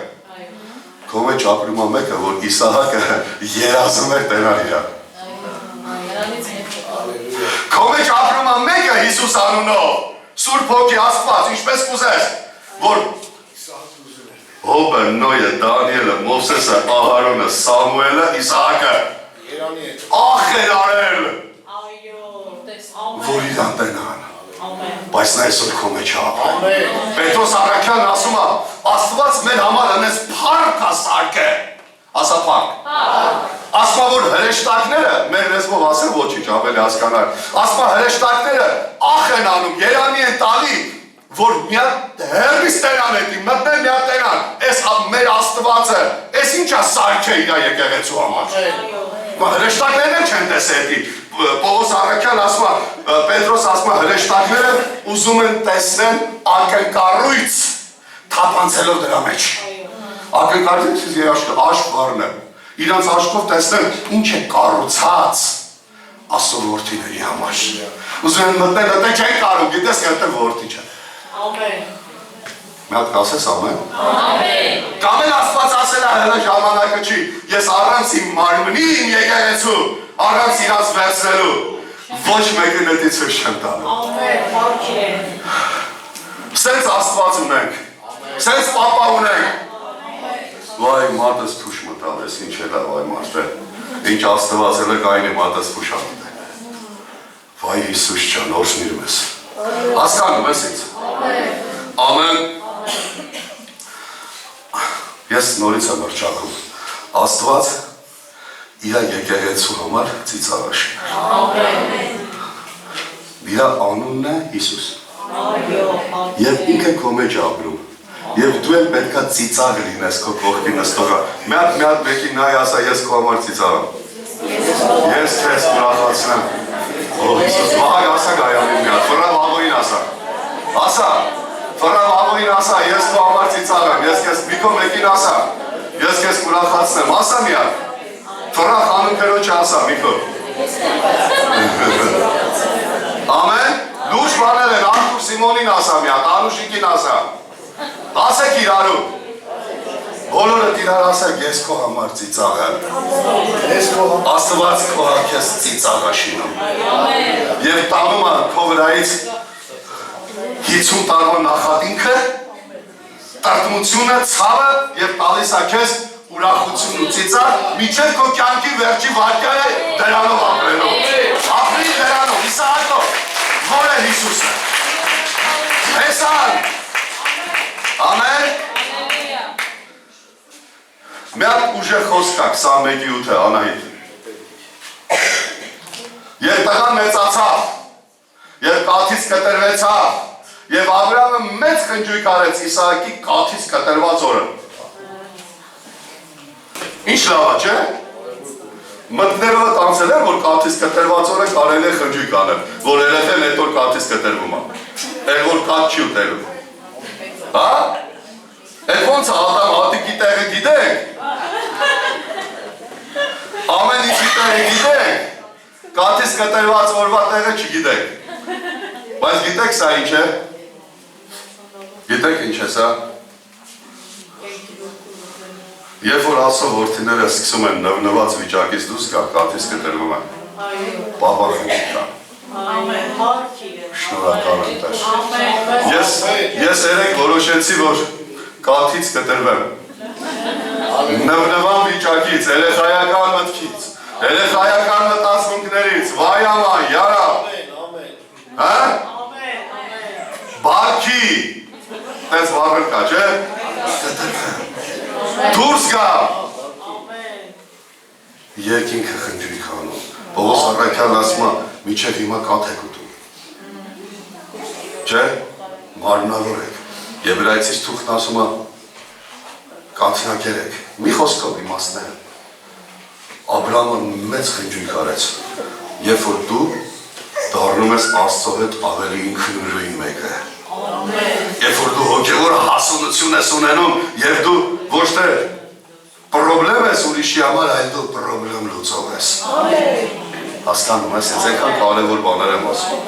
Քո մեջ ապրում է մեկը, որ Իսահակը երազում էր տենալ իրան։ Քո մեջ ապրում է մեկը Հիսուս անունով, Սուրբ Հոգի Աստված, ինչպես կուզես, որ Հոբը, Նոյը, Դանիելը, Մովսեսը, Ահարոնը, Սամուելը, Իսահակը ախ էր արել, որ իրան տենան, բայց նա այսօր քո մեջ ապրում։ Պետրոս առաքյալն ասում է, Աստված մեր համար հենց փառք է սարքել, ասա փառք։ Ասում է, որ հրեշտակները, մեր լեզվով ասել ոչինչ, ավելի հասկանալ, ասում է հրեշտակները ախ են անում, երանի են տալի, որ մի հատ հեռվից տենան էտի, մտնել մի հատ տենան, այս մեր Աստվածը, այս ինչ է սարքել իր եկեղեցու համար։ Հրեշտակներն էլ չեն տեսել էտի, Պողոս առաքյալ ասում է, Պետրոս ասում է, հրեշտակները ուզում են տեսնել ակնկառույց, թափանցելով դրա մեջ։ Ակնկառույցից երաշխը աշկ բառն է, իրանց աշկով տեսնել ինչ է կառուցած Աստծո որդիների համար։ Ուզում են մտնել, այդտեղ չեն կարող, գիտես այդտեղ որդի չէ։ Ամեն։ Մի հատ կասես ամեն։ Ամեն։ Կամ էլ Աստված ասել է հենց ժամանակը չի, ես առանց իմ մարմնի իմ եկեղեցու, առանց իրանց վերցնելու, ոչ մեկը նետից հույս չեմ տալու։ Ամեն, փառք է։ Սենց Աստված ունենք, սենց պապա ունենք։ Վայ մատս թուշ մտալ ես, ինչ է դա վայ մարդ է, ինչ Աստված էլ է կային է մատս թուշ ամեն է։ Վայ Հիսուս ջան, օրհնիր մեզ։ Հասկանում ես ինձ։ Ամեն։ Ես նորից եմ հռչակում։ Աստված իր եկեղեցու համար ծիծաղաշին է։ Իր անունն է Հիսուս։ Եվ ինքը քո մեջ ապրում։ Եվ դու էլ պետք է ծիծաղ լինես քո կողքին նստողը։ Մի հատ մեկին նայ ասա ես քո համար ծիծաղ եմ։ Ես քեզ ուրախացնեմ։ Ո Հիսուս, վաղ ասա գայանին մի հատ, ֆռավ աղոին ասա։ Ասա, ֆռավ աղոին ասա, ես քո համար ծիծաղ եմ, ես քեզ մի քո մեկին ասա, ես քեզ ուրախացնեմ, ասա մի հատ։ Ֆռավ խանուն քրոջը ասա, մի քո։ Ամեն, լուրջ բաներ են, Արտուր Սիմոնին ասա մի հատ, Անուշիկին ասա։ Ասեք իրարու, բոլորդ իրար ասեք, ես քո համար ծիծաղ եմ, Աստված քո քեզ ծիծաղաշինում և տանում է քո վրայից 50 տարվա նախատինքը, տրտմությունը, ցավը և տալիս է քեզ ուրախություն ու ծիծաղ, մինչև քո կյանքի վերջի վարկյանը դրանով ապրելով, ապրի դրանով, Իսահակով, որ է Հիսուսը, հեսան, ամեն, մի հատ ուժեղ խոսք կա 21:8 Անահիտ, և տղան մեծացավ, և կաթից կտրվեցավ, և Աբրահամը մեծ խնջույք արեց Իսահակի կաթից կտրված օրը, ինչ լավա չէ, մտնելով տանցել է, որ կաթից կտրված օրը կարել է խնջույք անել, որ երեխեն էտ որ կաթից կտրվում է, էլ որ կաթ չի ուտելու, հա, էտ ոնց ադամ հատիկի տեղը գիտեք, ամեն ինչի տեղը գիտեք, կաթից կտրված օրվա տեղը չգիտեք, բայց գիտեք սա ինչ է, գիտեք ինչ է սա, Երբ որ Աստծո որդիները սկսում են նվնված վիճակից դուրս գալ, կաթից կտրվում են։ Բաբա խնդիր կա։ Շնորհակալ եմ Տեր։ Ես երեք որոշեցի, որ կաթից կտրվեմ։ Նվնվան վիճակից, երեխայական մտքից, երեխայական մտածմունքներից, վայ աման, յարա։ Հա? Բարքի։ Տես վարվել կա, չէ՞։ Դուրս գա։ Երկինքը խնդրիկ անում։ Պողոս Առաքյալն ասում է, մինչև հիմա կաթ եք ուտում։ Չէ՞, մարմնավոր եք։ Եբրայեցիս թուղթն ասում է, կաթնակեր եք։ Մի խոսքով իմաստները։ Աբրահամը մեծ խնդրիկ արեց, երբ որ դու դառնում ես Աստծո հետ ավելի ինքնուրույն մեկը։ Երբ որ դու հոգևոր հասունություն ես ունենում, եւ դու ոչ թե պրոբլեմ ես ուրիշի համար, այլ դու պրոբլեմ լուծող ես։ Հասկանում ես, ես այնքան կարևոր բաներ եմ ասում։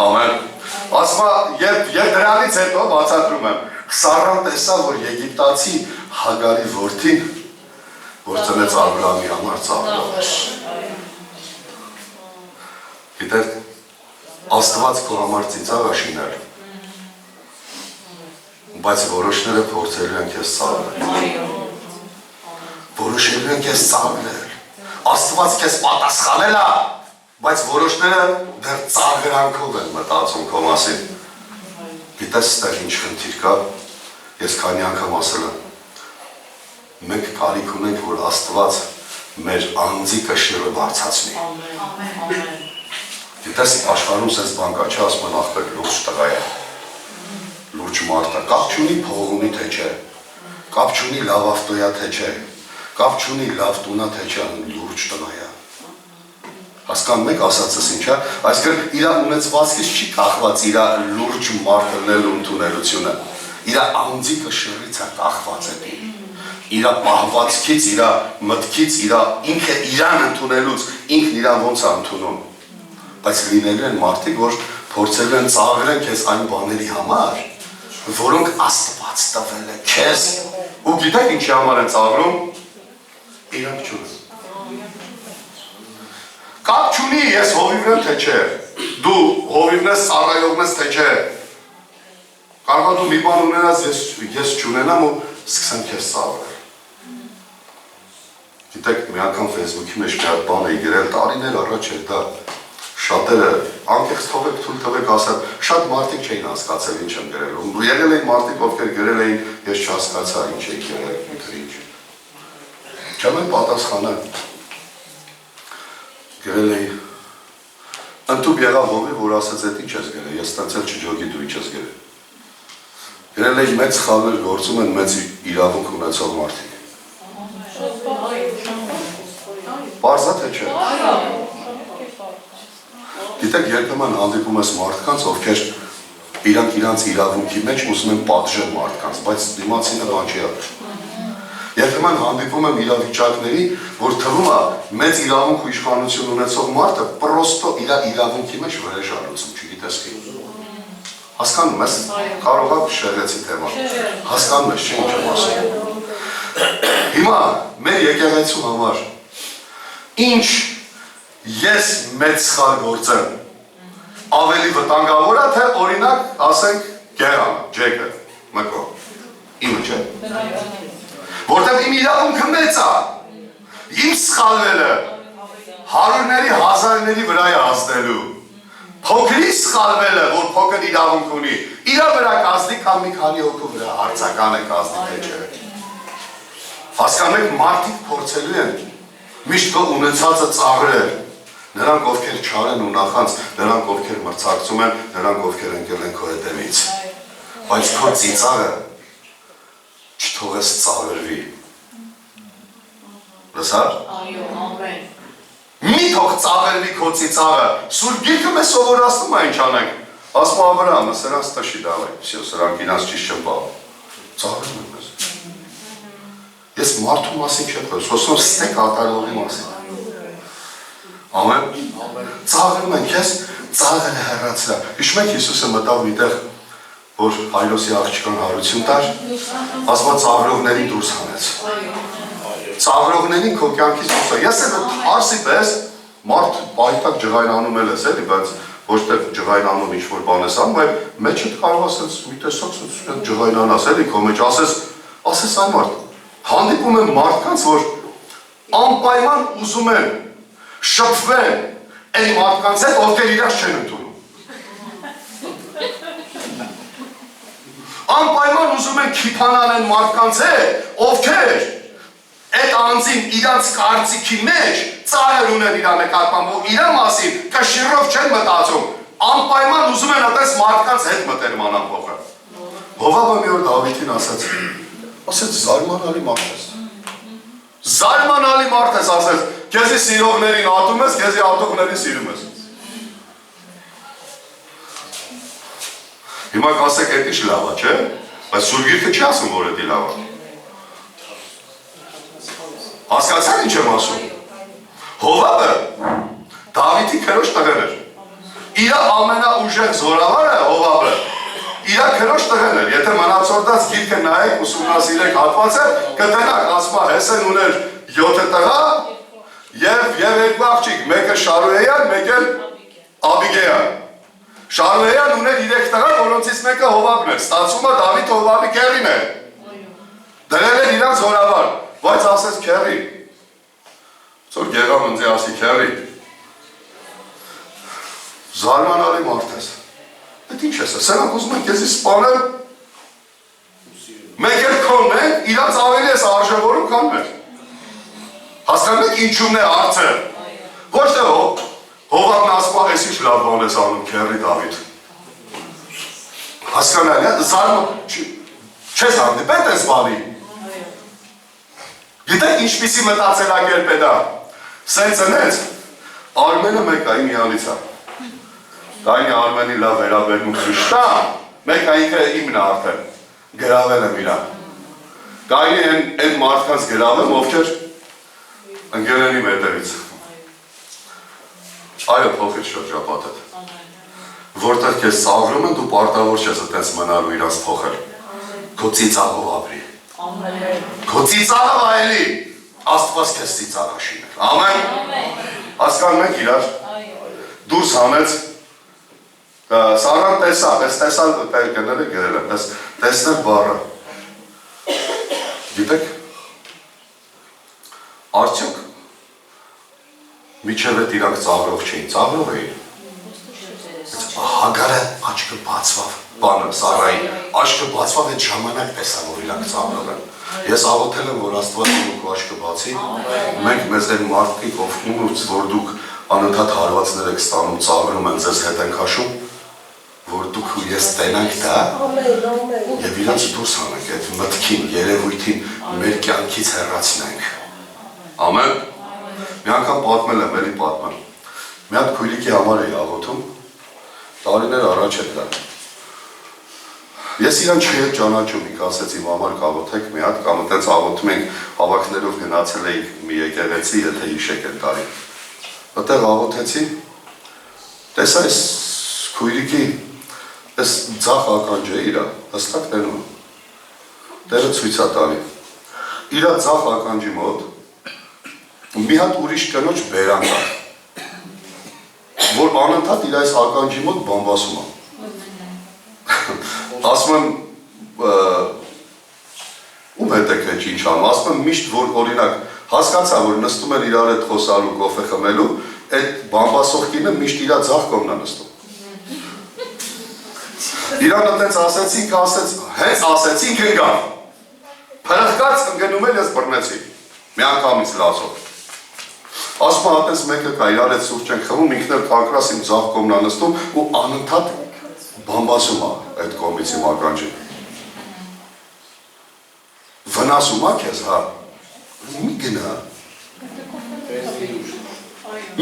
Ամեն։ Ասում եմ, եւ դրանից հետո բացատրում եմ, Սառան տեսավ, որ եգիպտացի Հագարի որդին, որ ծնեց Աբրահամի համար ծաղրով էր։ Գիտեք, Աստված քո համար ծիծաղ է շինել, բայց որոշները փորձելու են քեզ ծաղրել։ Որոշելու են քեզ ծաղրել։ Աստված քեզ պատասխանել է, բայց որոշները դեռ ծաղրանքով են մտածում քո մասին։ Գիտես, ստեղ ինչ խնդիր կա, ես քանի անգամ ասել եմ, մենք կարիք ունենք, որ Աստված մեր անձի կշիռը բարձրացնի։ Գիտես, աշխարհում սենց բան կա, չէ, ասում են աղբեր լուրջ տղա է, լուրջ մարդ է, կապ չունի փող ունի թե չէ, կապ չունի լավ ավտոյա թե չէ, կապ չունի լավ տունա թե չէ, լուրջ տղա է։ Հասկանում եք ասածս ինչ է, այսինքն իր ունեցվածքից չի կախված իր լուրջ մարդ լինելու ընդունելությունը, իր անձի կշռից է կախված է։ Իր պահվածքից, իր մտքից, ինքը իրան ընդունելուց, ինքն իրան ոնց է ընդունում։ Բայց լինելու են մարդիկ, որ փորձելու են ծաղրել քեզ այն բաների համար, որոնք Աստված տվել է քեզ, ու գիտեք ինչի համար են ծաղրում, իրանք չունեն։ Կապ չունի, ես հովիվն եմ թե չէ, դու հովիվն ես, սառայողն ես թե չէ, կարող դու մի բան ունենաս, ես չունենամ ու սկսեմ քեզ ծաղրել։ Գիտեք, մի անգամ Facebook-ի մեջ մի հատ բան էի գրել, տարիներ առաջ էր դա, շատերը անկեղծ թողեք, թույլ տվեք ասել, շատ մարդիկ չէին հասկացել ինչ եմ գրել, եղել էին մարդիկ, ովքեր գրել էին, ես չհասկացա ինչ էի գրել, ինչ։ Չեմ են պատասխանել, գրել էի, ընդուբ եղավ հովի, որ ասեց էդ ինչ ես գրել, ես ստացել չջոգի դու ինչ ես գրել։ Գրել էի մեծ խալներ գործում են մեծ իրավունք ունեցող մարդիկ։ Պարզա թե չէ։ Գիտեք, երբեմն հանդիպում ես մարդկանց, ովքեր իրանք իրանց իրավունքի մեջ ուզում են պատժել մարդկանց, բայց դիմացինը բան չի անում։ Երբեմն հանդիպում եմ իրավիճակների, որ թվում է մեծ իրավունք ու իշխանություն ունեցող մարդը պրոստո իր իրավունքի մեջ վրեժ ալուցում, չգիտես ինչ։ Հասկանում ես, կարող է շեղեցի թեման։ Հասկանում ես, չէ՞ ինչ եմ ասում։ Հիմա մեր եկեղեցու համար ինչ ես մեծ սխալ գործեմ, ավելի վտանգավոր է, թե օրինակ ասենք Գերանը, Ջեկը, Մկո, իմը չէ։ Որտեղ իմ իրավունքը մեծ է, իմ սխալվելը հարյուրների, հազարների վրա է ազդելու, փոքրի սխալվելը, որ փոքր իրավունք ունի, իր վրա կազդի կամ մի քանի հոգու վրա արձական է կազդի թե չէ։ Հասկանում եք, մարդիկ փորձելու են միշտ քո ունեցածը ծաղրել, նրանք ովքեր չար են ու նախանց, նրանք ովքեր մրցակցում են, նրանք ովքեր ընկել են քո հետևից, բայց քո ծիծաղը չթողես ծաղրվի։ Լսա՞ր։ Այո, ամեն։ Մի թող ծաղրվի քո ծիծաղը, Սուրբ Գիրքը մեզ սովորացնում է ինչ անենք, ասում է Աբրահամը, սրանց տշի դավայ, սրանք ինձ ճիշտ չեմ բաղ, ծաղրում եմ ես։ Ես մարդու մասին չեմ խոսում, խոսում ստե կատարողի մասին։ Ամեն։ Ծաղրում են քեզ, ծաղրը հեռացրա։ Հիշում եք Հիսուսը մտավ միտեղ որ հայրոսի աղջկան հարություն տար, ասма ծաղրողներին դուրս հանեց։ Ծաղրողներին քո կյանքից դուրս հանեց։ Ես էլ արսի պես մարդ պայտակ ջղայնանում էլ ես էլի, բայց ոչ թե ջղայնանում ինչ-որ բան ես անում, այլ մեջդ կարող ասես մի տեսակ ջղայնանաս էլի քո մեջ, ասես այն մարդ։ Հանդիպում եմ մարդկանց, որ անպայման ուզում են շփվել այն մարդկանց հետ, ովքեր իրաց չեն ընդունում։ Անպայման ուզում են քիփանալ այն մարդկանց հետ, ովքեր այդ անձին իրանց կարծիքի մեջ ծայր ունեն իր նկատմամբ, որ իր մասին կշիռով չեն մտածում, անպայման ուզում են այդպես մարդկանց հետ մտերման ամփոխը։ Հովհաննեսը մի օր Դավիթին ասեց զարմանալի մարդ ես։ Զարմանալի մարդ ես, ասեց, քեզի սիրողներին ատում ես, քեզի ատողներին սիրում ես։ Հիմա կասեք, էդ ինչ լավ է, չէ՞։ Բայց Սուրբ Գիրքը չի ասում, որ էդ լավ է։ Հասկացա՞ք ինչ եմ ասում։ Հովհաննեսը Դավիթի քրոջ տղեն էր։ Իր ամենաուժեղ զորավարը Հովհաննեսը իր քրոջ տղեն էր։ Եթե մնացորդած գիրքը նայեք, ուսումնասիրեք հատվածը, կտենաք, ասում է Հեսեն ուներ 7 տղա եւ երկու աղջիկ, մեկը Շարուհեյան, մեկը Աբիգեյան։ Շարուհեյան ուներ 3 տղա, որոնցից մեկը Հովհաննեսն էր։ Ստացվում է Դավիթ Հովհաննեսի քեռին է։ Դրել էր իրան զորավար, բայց ասեց քեռի։ Ծոր գեղամ ընձի ասի քեռի։ Զարմանալի մարդ ես։ Այդ ինչ ես, սրանք ուզում են քեզի սպանել, մեկ էլ քոնն են, իրանց ավելի ես արժևորում, քան մեր։ Հասկանում եք ինչումն է հարցը։ Ոչ թե Հովհաննեսն ասում է, ես ինչ լավ բան ես անում, քեռի Դավիթ։ Հասկանալի է, չես հանդիպել այս բանի։ Գիտեք ինչպիսի մտածելակերպ է դա։ Սենց ընեց, Արմենը մեկ է իմ յանից է։ Դայնի Արմենի լավ վերաբերմունք ցույց տա, մեկ ինքը իմն է արդեն, գրավել եմ իրան։ Դայնի այն մարդկանց գրավեմ, ովքեր ընկերների մետևից։ Այո, փոխիր շրջապատդ։ Որտեղ քեզ ծաղրում են, դու պարտավոր չես այդպես մնալու իրանց փոխել։ Քո ծիծաղով ապրի։ Քո ծիծաղով այլի, Աստված քեզ ծիծաղ աշիներ։ Ամեն։ Հասկանում եք իրար։ Դուրս հանեց Սարան տեսավ, ես տեսալ գները գրել եմ, տեսնել բառը։ Գիտեք, արդյոք միջև էդ իրանք ծաղրող չէին, ծաղրող էին։ Հագարը աչքը բացվավ, բանը Սարային, աչքը բացվավ այդ ժամանակ տեսան, որ իրանք ծաղրող են։ Ես աղոթել եմ, որ Աստված իմ աչքը բացի, մենք մեզ դեն մարդիկ օգնում, որ դուք անընդհատ հարվածներ եք ստանում, ծաղրում են, ձեզ հետ են քաշում, որ դուք ու ես տենանք դա և իրանց դուրս հանենք այդ մտքին, երևույթին մեր կյանքից հեռացնենք։ Ամեն։ Մի անգամ պատմել եմ, էլի պատմեմ։ Մի հատ քույրիկի համար էի աղոթում, տարիներ առաջ էր դա։ Ես իրան չէի ճանաչում, ինք ասեց իմ համար կաղոթեք մի հատ, կամ այդպես աղոթում ենք հավաքներով գնացել էինք մի եկեղեցի, եթե հիշեք այդ տարի։ Այդտեղ աղոթեցի, տեսա այս քույրիկի այս ձախ ականջ է իրա, հստակ տենում, տերը ցույց է տալի, իրա ձախ ականջի մոտ մի հատ ուրիշ կնոջ բերանք է, որ անընդհատ իր այս ականջի մոտ բամբասում է։ Ասում եմ, ում հետ եք էջ ինչ անում, ասում եմ միշտ, որ օրինակ հասկացա, որ նստում են իրար հետ խոսալու, կոֆե խմելու, այդ բամբասող կինը միշտ իրա ձախ կողմն է նստում։ Իրան այդպես ասեցինք, հենց ասեցինք ընկավ, փրխկած ընկնում էլ ես բռնեցի, մի անգամից լացով։ Ասում եմ այդպես մեկը կա, իրար հետ սուրճ ենք խմում, ինքն էլ կակրաս իմ ձախ կողմն է նստում ու անընդհատ բամբասում է այդ կողմից իմ ականջին։ Վնասում է քեզ, հա։ Մի գնա։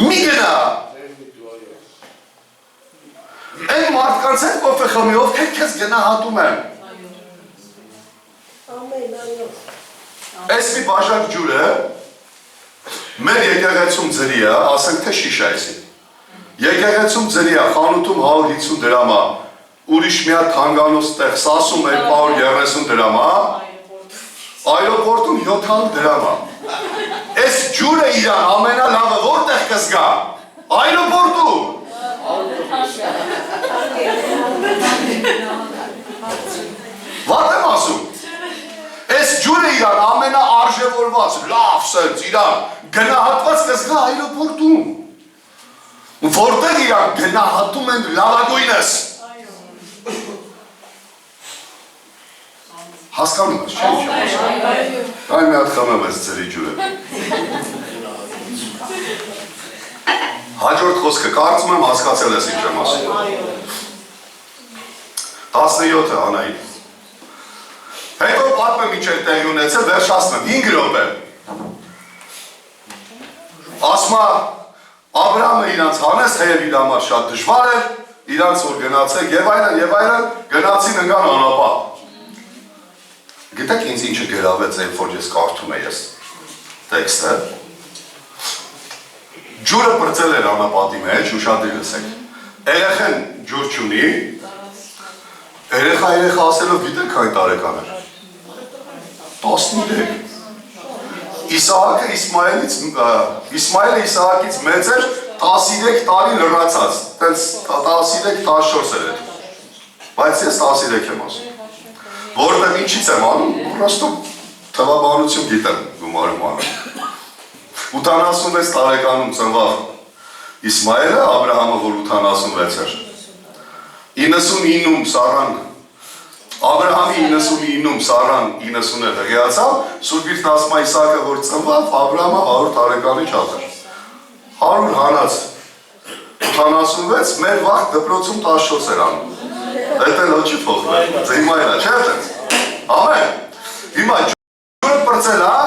Մի գնա։ Այն մարդկանց հետ կոֆե խմի, ովքեր քեզ գնահատում են։ Այս մի բաժակ ջուր է, մեր եկեղեցում ձրի է, ասենք թե շիշա էսի։ Եկեղեցում ձրի է, խանութում 150 դրամ է, ուրիշ մի հատ հանգանոց տեղ սասում 230 դրամ, հա։ Այրոպորտում 700 դրամ, հա։ Այս ջուրը իրան ամենալավը որտեղ կզգա։ Այրոպորտում։ Վատ եմ ասում։ Այս ջուրը իրան ամենաարժևորված, լավ սենց իրան գնահատված կզգա այրոպորտում։ Որտեղ իրան գնահատում են լավագույնս։ Հասկանում ես, չէ՞։ Այն մի հատ խմեմ ես ձերի ջուրը։ Հաջորդ խոսքը կարծում եմ հասկացել ես ինչ եմ ասում։ 17-ը Անահիտ։ Հետո պատմեմ ինչ է տեղի ունեցել, վերջացնեմ 5 րոպե։ Ասում է Աբրահամը իրանց հանեց, թեև իր համար շատ դժվար էր, իրանց որ գնացեք եւ այլն, գնացին ընկան անապատ։ Գիտեք ինձ ինչը գրավեց, երբ որ ես կարդում եմ ես տեքստը։ Ջուրը պրծել էր անապատի մեջ, ուշադրի լսեք։ Երեխան ջուր չունի, երեխա ասելով գիտեք այն տարեկան էր։ 13։ Իսահակը Իսմայելը Իսահակից մեծ էր 13 տարի լրացած, տենց 13-14 էր։ Բայց ես 13 եմ ասում։ Որտեղ ինչից եմ անում, պրոստո թվաբանություն գիտեմ գումարում անում։ 86 տարեկանում ծնվավ Իսմայելը, Աբրահամը որ 86 էր։ 99-ում Սարան, Աբրահամի 99-ում Սարան 90-ը հղիացավ, Սուրբ Գիրքն ասում է Իսահակը որ ծնվավ, Աբրահամը 100 տարեկանի շատ էր։ 100 հանած 86, մեր վաղ դպրոցում 14 էր անում։ Այդ էլ ոչ փոխվել, ձե հիմա էլա, չէ՞ տենց։ Ամեն։ Հիմա ջուրը պրծել, հա։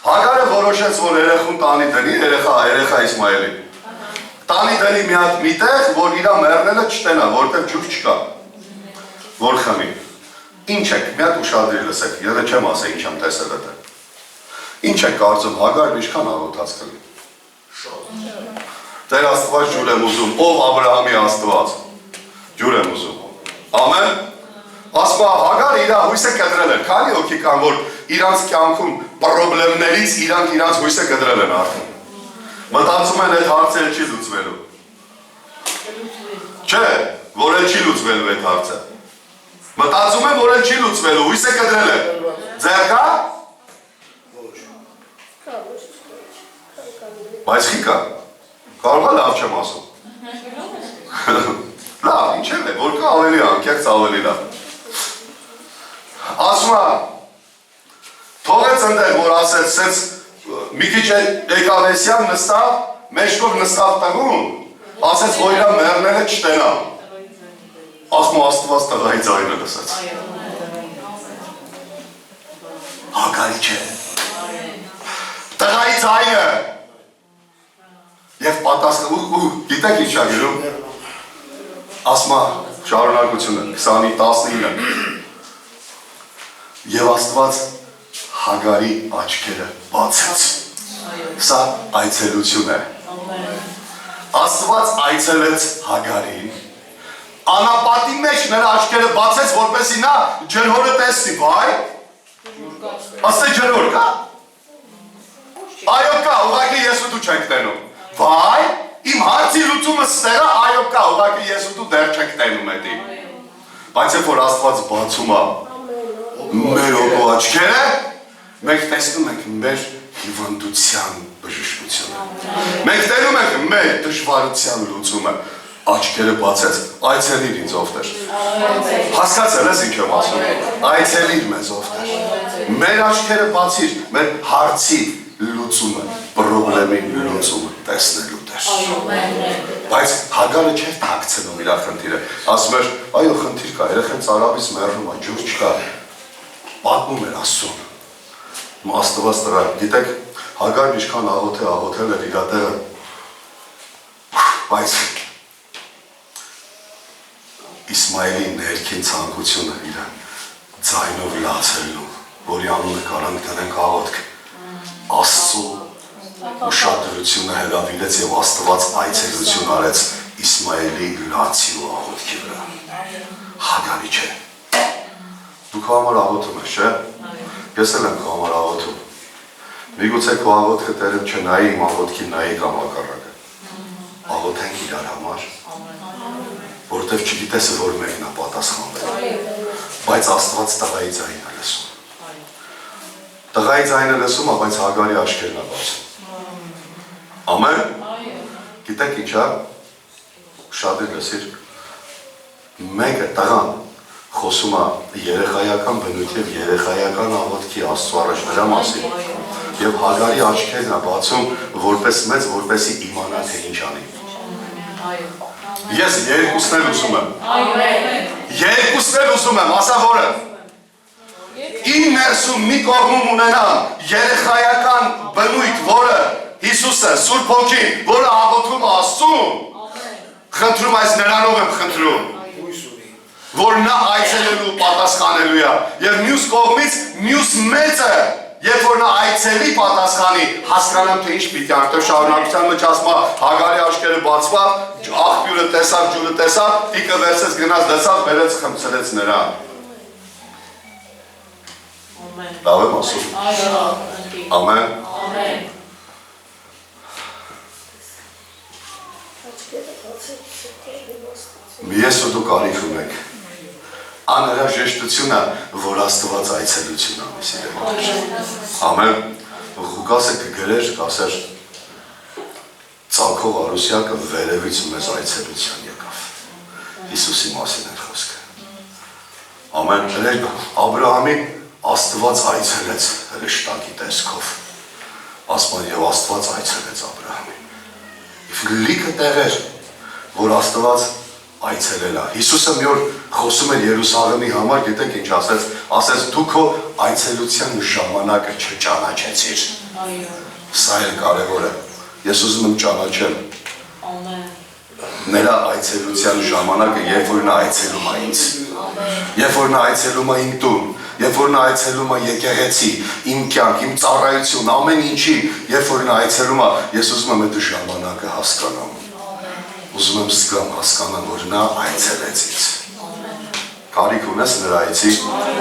Հագարը որոշեց, որ երեխուն տանի դնի, երեխա Իսմայելի։ Տանի դնի մի հատ մի տեղ, որ իրա մեռնելը չտենա, որտեղ ջուր չկա։ Որ խմի։ Ինչ եք, մի հատ ուշադրի լսեք, ելը չեմ ասա ինչ եմ տեսել էտը։ Ինչ եք կարծում, Հագարն ինչքան աղոթած կլի։ Տեր Աստված ջուր եմ ուզում, ով Աբրահամի Աստված։ Ջուր եմ ուզում։ Ամեն։ Ասում է Հագարը իր հույսը կտրել էր, քանի հոգի կան, որ իրանց կյանքում պրոբլեմներից իրանց հույսը կտրել են արդեն։ Մտածում են այդ հարցերը չի լուծվելու։ Չէ, որ էլ չի լուծվելու այդ հարցը։ Մտածում են, որ էլ չի լուծվելու, հույսը կտրել է։ Ձեր կա։ Բայց խի կա։ Կարող է լավ չեմ ասում։ Լավ, ինչ է, որ կա ավելի անկեղծ ավելի լավ։ Ասում է, թողեց ընդեղ, որ ասեց, սենց մի քիչ եկավեսյան նստավ, մեջքով նստավ տղուն, ասեց, որ իրա մեռնելը չտենա։ Ասում Աստված տղայի ձայնը լսեց։ Հագարի չէ։ Տղայի ձայնը։ Եվ պատասխան, գիտեք ինչ է գրում։ Ասում է շարունակությունը 20:19։ Եվ Աստված Հագարի աչքերը բացեց։ Սա այցելություն է։ Աստված այցելեց Հագարին։ Անապատի մեջ նրա աչքերը բացեց, որպեսզի նա ջրհորը տեսնի, վայ։ Ասե ջրհոր կա։ Այո կա, ուղղակի ես ու դու չենք տենում։ Վայ, իմ հարցի լուծումը ստեղը, այո կա, ուղղակի ես ու դու դեռ չենք տենում էդի։ Բայց երբ որ Աստված բացում է մեր օգու աչքերը, մենք տեսնում ենք մեր հիվանդության բժշկությունը։ Մենք տենում ենք մեր դժվարության լուծումը։ Աչքերը բացեց, այցելիր ինձ ով Տեր։ Հասկացել ես ինչ եմ ասում։ Այցելիր մեզ ով Տեր։ Մեր աչքերը բացիր, մեր հարցի լուծումը, պրոբլեմի լուծումը տեսնելու Տեր։ Բայց Հագարը չէր թաքցնում իր խնդիրը։ Ասում էր, այո, խնդիր կա, երեխան ծարավից մեռնում է, ջուր չկա։ Պատմում էր Աստծուն։ Աստված տղա, գիտեք, Հագարն ինչքան աղոթել էր իր տեղը։ Բայց Իսմայելի ներքին ցանկությունը իր ձայնով լացելու, որի անունը կարանք դնենք աղոթք, Աստծո ուշադրությունը հրավիրեց եւ Աստված այցելություն արեց Իսմայելի լացի ու աղոթքի վրա։ Հագարի չէ։ Դու քո համար աղոթում ես, չէ՞։ Ես էլ եմ քո համար աղոթում։ Միգուցե քո աղոթքը Տերը չնայի իմ աղոթքին, նայի կամ հակառակը։ Աղոթենք իրար համար, որովհետև չգիտես որ մեկն է պատասխանվել։ Բայց Աստված տղայի ձայնն է լսում։ Տղայի ձայնը լսում է, բայց Հագարի աչքերն է բացում։ Ամեն։ Գիտեք ինչ է։ Շատ է լսիր։ Մեկը տղան խոսում է երեխայական բնույթ եւ երեխայական աղոթքի Աստծո առաջ նրա մասին։ Եվ Հագարի աչքերն է բացում որպես մեծ, որպեսի իմանա թե ինչ անի։ Ես երկուսն էլ ուզում եմ։ Երկուսն էլ ուզում եմ, ասա որը։ Իմ ներսում մի կողմում ունենամ երեխայական բնույթ, որը Հիսուսը, Սուրբ Հոգին, որը աղոթում է Աստծուն, խնդրում այս նրանով եմ խնդրում, որ նա այցելելու պատասխանելու է, եւ մյուս կողմից մյուս մեծը, երբ որ նա այցելի պատասխանի, հասկանամ թե ինչ պիտի անի, շարունակության մեջ ասում է Հագարի աչքերը բացված, աղբյուրը տեսավ, ջուրը տեսավ, տիկը վերցեց գնաց դասավ, բերեց խմցրեց նրան։ Լավ եմ ասում։ Ամեն։ Ես ու դու կարիք ունեք։ Անհրաժեշտությունը, որ Աստված այցելություն անի սիրելի։ Ամեն։ Ղուկասը կգրեր, կասեր Ծալքով Արուսյակը վերևից մեզ այցելության եկավ։ Հիսուսի մասին է խոսքը։ Ամեն։ Աբրահամի Աստված այցելեց հրեշտակի տեսքով։ Ասում են եւ Աստված այցելեց Աբրահամին։ Լիքը տեղեր, որ Աստված այցելել է։ Հիսուսը մի օր խոսում էր Երուսաղեմի համար, գիտեք ինչ ասեց, ասեց դու քո այցելության ժամանակը չճանաչեցիր։ Սա էլ կարևոր է։ Ես ուզում եմ ճանաչել նրա այցելության ժամանակը, երբ որ նա այցելում է ինձ, երբ որ նա այցելում է իմ տուն, երբ որ նա այցելում է եկեղեցի, իմ կյանք, իմ ծառայություն, ամեն ինչի, երբ որ նա այցելում է, ես ուզում եմ այդ ժամանակը հասկանամ։ Ուզում եմ զգամ, հասկանամ, որ նա այցելեց ինձ։ Կարիք ունես նրա այցի։